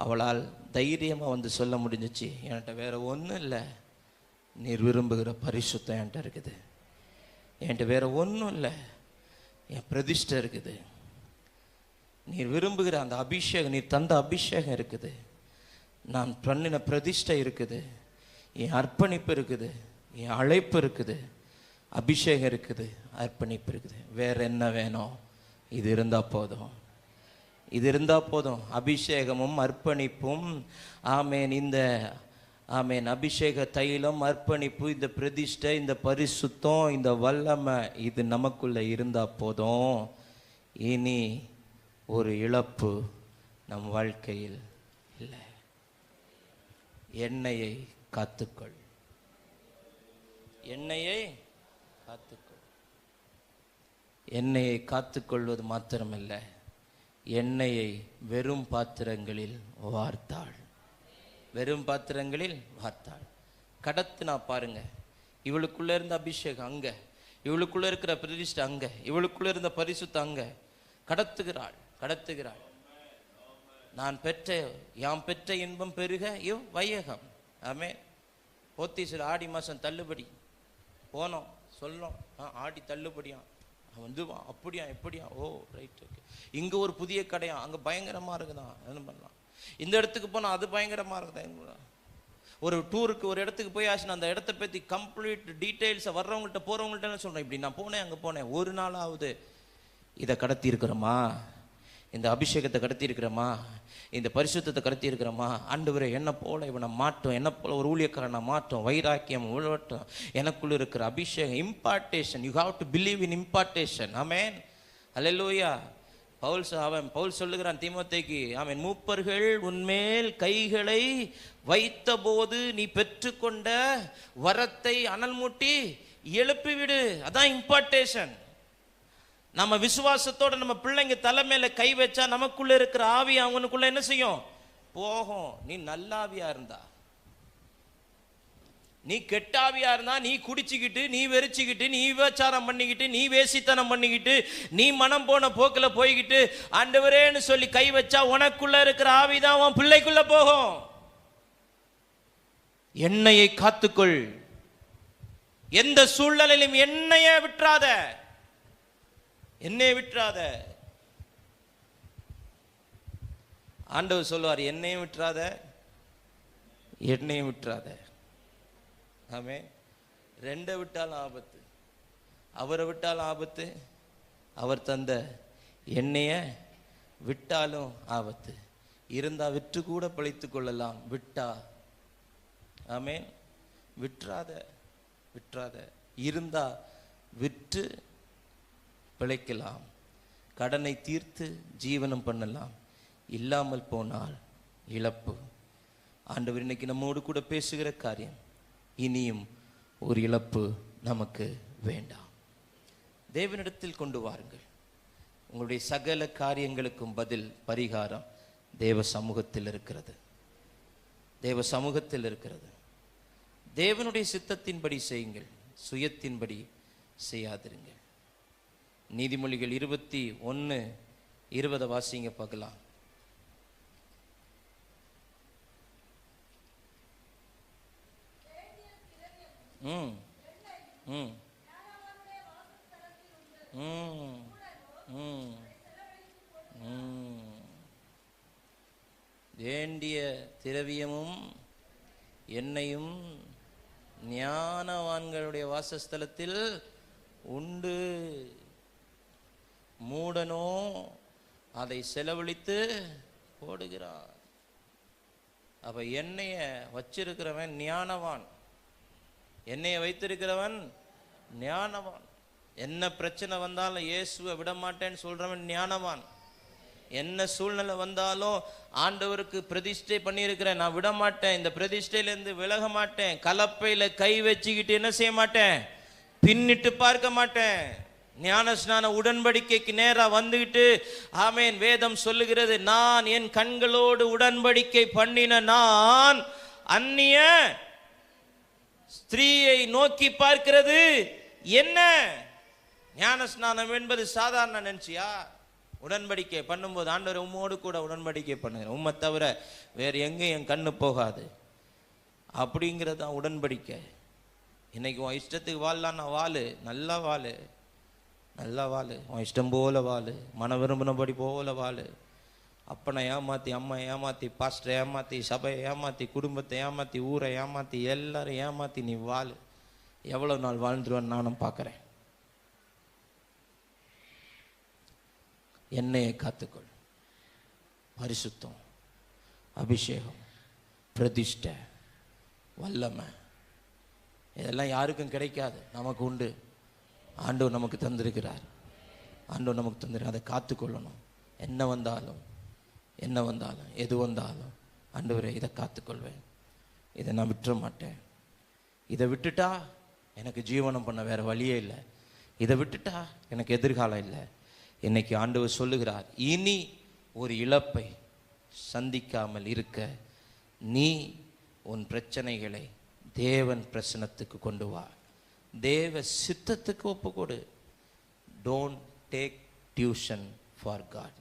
அவளால் தைரியமாக வந்து சொல்ல முடிஞ்சிச்சு, என்கிட்ட வேற ஒன்றும் இல்லை, நீர் விரும்புகிற பரிசுத்தம் என்கிட்ட இருக்குது, என்கிட்ட வேற ஒன்றும் இல்லை, என் பிரதிஷ்டை இருக்குது, நீர் விரும்புகிற அந்த அபிஷேகம், நீர் தந்த அபிஷேகம் இருக்குது, நான் பண்ணின பிரதிஷ்டை இருக்குது, என் அர்ப்பணிப்பு இருக்குது, என் அழைப்பு இருக்குது, அபிஷேகம் இருக்குது, அர்ப்பணிப்பு இருக்குது. வேற என்ன வேணும்? இது இருந்தால் போதும், இது இருந்தால் போதும். அபிஷேகமும் அர்ப்பணிப்பும், ஆமேன், இந்த ஆமேன் அபிஷேக தைலம், அர்ப்பணிப்பு, இந்த பிரதிஷ்டை, இந்த பரிசுத்தம், இந்த வல்லமை, இது நமக்குள்ள இருந்தால் போதும். இனி ஒரு இழப்பு நம் வாழ்க்கையில் இல்லை. எண்ணெயை காத்துக்கொள், எண்ணெயை காத்துக்கொள். எண்ணெயை காத்துக்கொள்வது மாத்திரமல்ல, எண்ணெயை வெறும் பாத்திரங்களில் வார்த்தாள், வெறும் பாத்திரங்களில் வார்த்தாள். கடத்தினா பாருங்க, இவளுக்குள்ள இருந்த அபிஷேகம் அங்க, இவளுக்குள்ள இருக்கிற பிரதிஷ்டை அங்க, இவளுக்குள்ள இருந்த பரிசுத்தம் அங்க. கடத்துகிறாள், கடத்துகிறாள். நான் பெற்ற, யாம் பெற்ற இன்பம் பெருக இவ் வையகம். ஆமே. போத்தீசில் ஆடி மாதம் தள்ளுபடி போனோம், சொல்லணும், ஆடி தள்ளுபடியா வந்து அப்படியா எப்படியா, ஓ ரைட், ஓகே. இங்கே ஒரு புதிய கடையா, அங்கே பயங்கரமாக இருக்குதான், என்ன பண்ணலாம். இந்த இடத்துக்கு போனால் அது பயங்கரமாக இருக்குதா. ஒரு டூருக்கு ஒரு இடத்துக்கு போய் ஆச்சுன்னா அந்த இடத்த பற்றி கம்ப்ளீட் டீட்டெயில்ஸை வர்றவங்கள்ட்ட போகிறவங்கள்ட்ட என்ன சொல்கிறேன், இப்படி நான் போனேன், அங்கே போனேன். ஒரு நாளாவது இதை கடத்தி இருக்கிறோமா? இந்த அபிஷேகத்தை கடத்தி இருக்கிறோமா? இந்த பரிசுத்தத்தை கடத்தி இருக்கிறோமா? ஆண்டவரே, என்ன போல இவனை மாட்டோம், என்ன போல ஒரு ஊழியக்காரனை மாட்டோம், வைராக்கியம் உழவட்டும், எனக்குள்ள இருக்கிற அபிஷேகம், impartation. You have to believe in impartation. ஆமென். அல்லேலூயா. பவுல் சொல்லுகிறான் தீமோத்தேயுக்கு, ஆமென், மூப்பர்கள் உன்மேல் கைகளை வைத்த போது நீ பெற்றுக்கொண்ட வரத்தை அனல் மூட்டி எழுப்பிவிடு. அதான் இம்பார்ட்டேஷன். நம்ம விசுவாசத்தோட நம்ம பிள்ளைங்க தலைமையில கை வச்சா நமக்குள்ள இருக்கிற ஆவி அவனுக்குள்ள என்ன செய்யும்? போகும். நீ நல்லாவியா இருந்தா, நீ கெட்டாவியா இருந்தா, நீ குடிச்சுக்கிட்டு, நீ வெறிச்சுக்கிட்டு, நீ விபச்சாரம் பண்ணிக்கிட்டு, நீ வேசித்தனம் பண்ணிக்கிட்டு, நீ மனம் போன போக்குல போய்கிட்டு ஆண்டவரேன்னு சொல்லி கை வச்சா உனக்குள்ள இருக்கிற ஆவிதான் உன் பிள்ளைக்குள்ள போகும். எண்ணெயை காத்துக்கொள். எந்த சூழ்நிலையிலும் எண்ணெயை விட்டுறாத, என்னையை விட்டுறாத. ஆண்டவர் சொல்லுவார், என்னையும் விட்டுறாத, என்னையும் விட்டுறாத. ஆமே. ரெண்டை விட்டாலும் ஆபத்து, அவரை விட்டாலும் ஆபத்து, அவர் தந்த எண்ணெய விட்டாலும் ஆபத்து. இருந்தா விற்று கூட பிழைத்து கொள்ளலாம், விட்டா ஆமேன் விற்றாத விற்றாத. இருந்தா விற்று பிழைக்கலாம், கடனை தீர்த்து ஜீவனம் பண்ணலாம். இல்லாமல் போனால் இழப்பு. ஆண்டவர் இன்னைக்கு நம்மோடு கூட பேசுகிற காரியம், இனியும் ஒரு இழப்பு நமக்கு வேண்டாம். தேவனிடத்தில் கொண்டு வாருங்கள். உங்களுடைய சகல காரியங்களுக்கும் பதில், பரிகாரம் தேவ சமூகத்தில் இருக்கிறது. தேவ சமூகத்தில் இருக்கிறது. தேவனுடைய சித்தத்தின்படி செய்யுங்கள், சுயத்தின்படி செய்யாதிருங்கள். நீதிமொழிகள் 21:20 வாசிங்க பார்க்கலாம். வேண்டிய திரவியமும் எண்ணெயும் ஞானவான்களுடைய வாசஸ்தலத்தில் உண்டு, மூடனோ அதை செலவழித்து போடுகிறான். அப்ப எண்ணெய வச்சிருக்கிறவன் ஞானவான், எண்ணெயை வைத்திருக்கிறவன் ஞானவான். என்ன பிரச்சனை வந்தாலும் இயேசுவை விட மாட்டேன்னு சொல்றவன் ஞானவான். என்ன சூழ்நிலை வந்தாலும் ஆண்டவருக்கு பிரதிஷ்டை பண்ணியிருக்கிறேன், நான் விட மாட்டேன், இந்த பிரதிஷ்டையிலேருந்து விலக மாட்டேன், கலப்பையில கை வச்சுக்கிட்டு என்ன செய்ய மாட்டேன், பின்னிட்டு பார்க்க மாட்டேன். ஞான ஸ்நான உடன்படிக்கைக்கு நேரா வந்துகிட்டு ஆமேன், வேதம் சொல்லுகிறது, நான் என் கண்களோடு உடன்படிக்கை பண்ணின நான் அந்நிய ஸ்திரீயை நோக்கி பார்க்கிறது என்ன? ஞான ஸ்நானம் என்பது சாதாரண நினைச்சியா? உடன்படிக்கை பண்ணும்போது, ஆண்டவர் உம்மோடு கூட உடன்படிக்கை பண்ணுங்க, உம்மை தவிர வேறு எங்கே என் கண்ணு போகாது அப்படிங்கிறது தான் உடன்படிக்கை. இன்னைக்கு உன் இஷ்டத்துக்கு வாழலான்னா வாழு, நல்லா வாழு, நல்லா வாழு, உன் இஷ்டம் போல வாழு, மன விரும்பினபடி போல வாழு. அப்பனை ஏமாற்றி, அம்மா ஏமாற்றி, பாஸ்டரை ஏமாற்றி, சபையை ஏமாற்றி, குடும்பத்தை ஏமாற்றி, ஊரை ஏமாற்றி, எல்லாரும் ஏமாற்றி நீ வாழு. எவ்வளோ நாள் வாழ்ந்துருவேன்னு நானும் பார்க்குறேன். எண்ணெயை காத்துக்கொள். பரிசுத்தம், அபிஷேகம், பிரதிஷ்டை, வல்லமை, இதெல்லாம் யாருக்கும் கிடைக்காது, நமக்கு உண்டு. ஆண்டவர் நமக்கு தந்திருக்கிறார், ஆண்டவர் நமக்கு தந்திருக்கிறார். அதை காத்துக்கொள்ளணும். என்ன வந்தாலும் என்ன வந்தாலும் எது வந்தாலும் ஆண்டவரே இதை காத்துக்கொள்வேன், இதை நான் விட்டுற மாட்டேன். இதை விட்டுட்டா எனக்கு ஜீவனம் பண்ண வேற வழியே இல்லை, இதை விட்டுட்டா எனக்கு எதிர்காலம் இல்லை. இன்னைக்கு ஆண்டவர் சொல்லுகிறார், இனி ஒரு இழப்பை சந்திக்காமல் இருக்க நீ உன் பிரச்சனைகளை தேவன் பிரசனத்துக்கு கொண்டு வா, தேவ சித்தத்துக்கு ஒப்புக்கொடு. Don't take tuition for God.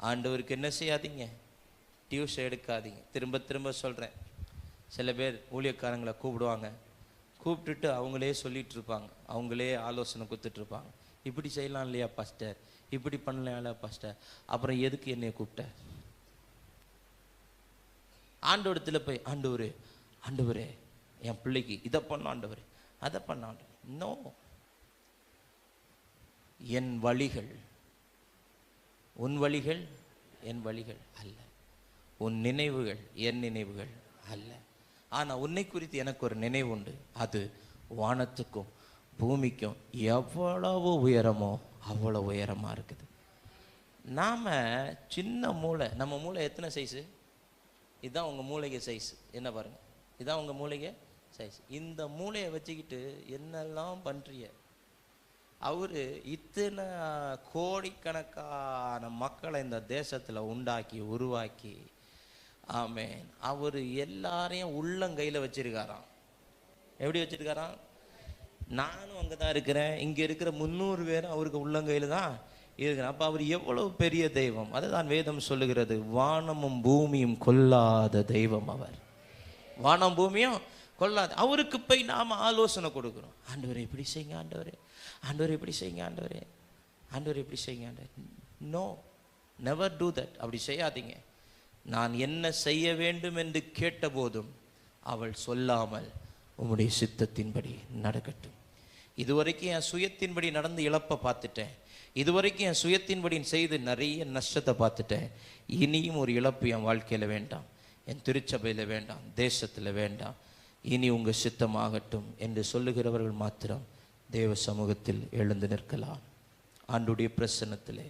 ஆண்டவருக்கு என்ன செய்யாதீங்க, டியூஷன் எடுக்காதீங்க. திரும்ப திரும்ப சொல்கிறேன், சில பேர் ஊழியக்காரங்களை கூப்பிடுவாங்க, கூப்பிட்டுட்டு அவங்களே சொல்லிட்டு இருப்பாங்க, அவங்களே ஆலோசனை கொடுத்துட்ருப்பாங்க. இப்படி செய்யலாம் இல்லையா பாஸ்டர், இப்படி பண்ணலாம் இல்லையா பாஸ்டர், அப்புறம் எதுக்கு என்னைய கூப்பிட்ட? ஆண்டவரத்தில் போய், ஆண்டவரே ஆண்டவரே என் பிள்ளைக்கு இதை பண்ண ஆண்டவரே, அதை பண்ண ஆண்டவரே. நோ, என் வழிகள் உன் வழிகள் என் வழிகள் அல்ல, உன் நினைவுகள் என் நினைவுகள் அல்ல. ஆனால் உன்னை குறித்து எனக்கு ஒரு நினைவு உண்டு, அது வானத்துக்கும் பூமிக்கும் எவ்வளவு உயரமோ அவ்வளோ உயரமாக இருக்குது. நாம் சின்ன மூளை, நம்ம மூளை எத்தனை சைஸு? இதுதான் உங்கள் மூளைக்கு சைஸ், என்ன பாருங்கள், இதுதான் உங்கள் மூளைக்கு சைஸ். இந்த மூளையை வச்சுக்கிட்டு என்னெல்லாம் பண்ணுறிய? அவர் இத்தனை கோடிக்கணக்கான மக்களை இந்த தேசத்தில் உண்டாக்கி உருவாக்கி, ஆமேன், அவர் எல்லாரையும் உள்ளங்கையில் வச்சிருக்காராம். எப்படி வச்சிருக்காராம்? நானும் அங்கே தான் இருக்கிறேன், இங்கே இருக்கிற 300 பேரும் அவருக்கு உள்ளங்கையில் தான் இருக்கிறேன். அப்போ அவர் எவ்வளவு பெரிய தெய்வம். அதை தான் வேதம் சொல்லுகிறது, வானமும் பூமியும் கொல்லாத தெய்வம் அவர். வானம் பூமியும் கொள்ளாது. அவருக்கு போய் நாம் ஆலோசனை கொடுக்குறோம், ஆண்டவரே இப்படி செய்யுங்க, ஆண்டவரே ஆண்டவரே இப்படி செய்யுங்க, ஆண்டவரே ஆண்டவரே இப்படி செய்யுங்க, ஆண்டவரே. No, never do that. அப்படி செய்யாதீங்க. நான் என்ன செய்ய வேண்டும் என்று கேட்டபோதும் அவள் சொல்லாமல் உம்முடைய சித்தத்தின்படி நடக்கட்டும். இதுவரைக்கும் என் சுயத்தின்படி நடந்து இழப்பை பார்த்துட்டேன். இதுவரைக்கும் என் சுயத்தின்படி செய்து நிறைய நஷ்டத்தை பார்த்துட்டேன். இனியும் ஒரு இழப்பு என் வாழ்க்கையில் வேண்டாம், என் திருச்சபையில் வேண்டாம், தேசத்தில் வேண்டாம். இனி உங்கள் சித்தமாகட்டும் என்று சொல்லுகிறவர்கள் மாத்திரம் தேவ சமூகத்தில் எழுந்து நிற்கலாம். ஆண்டுடைய பிரசன்னத்திலே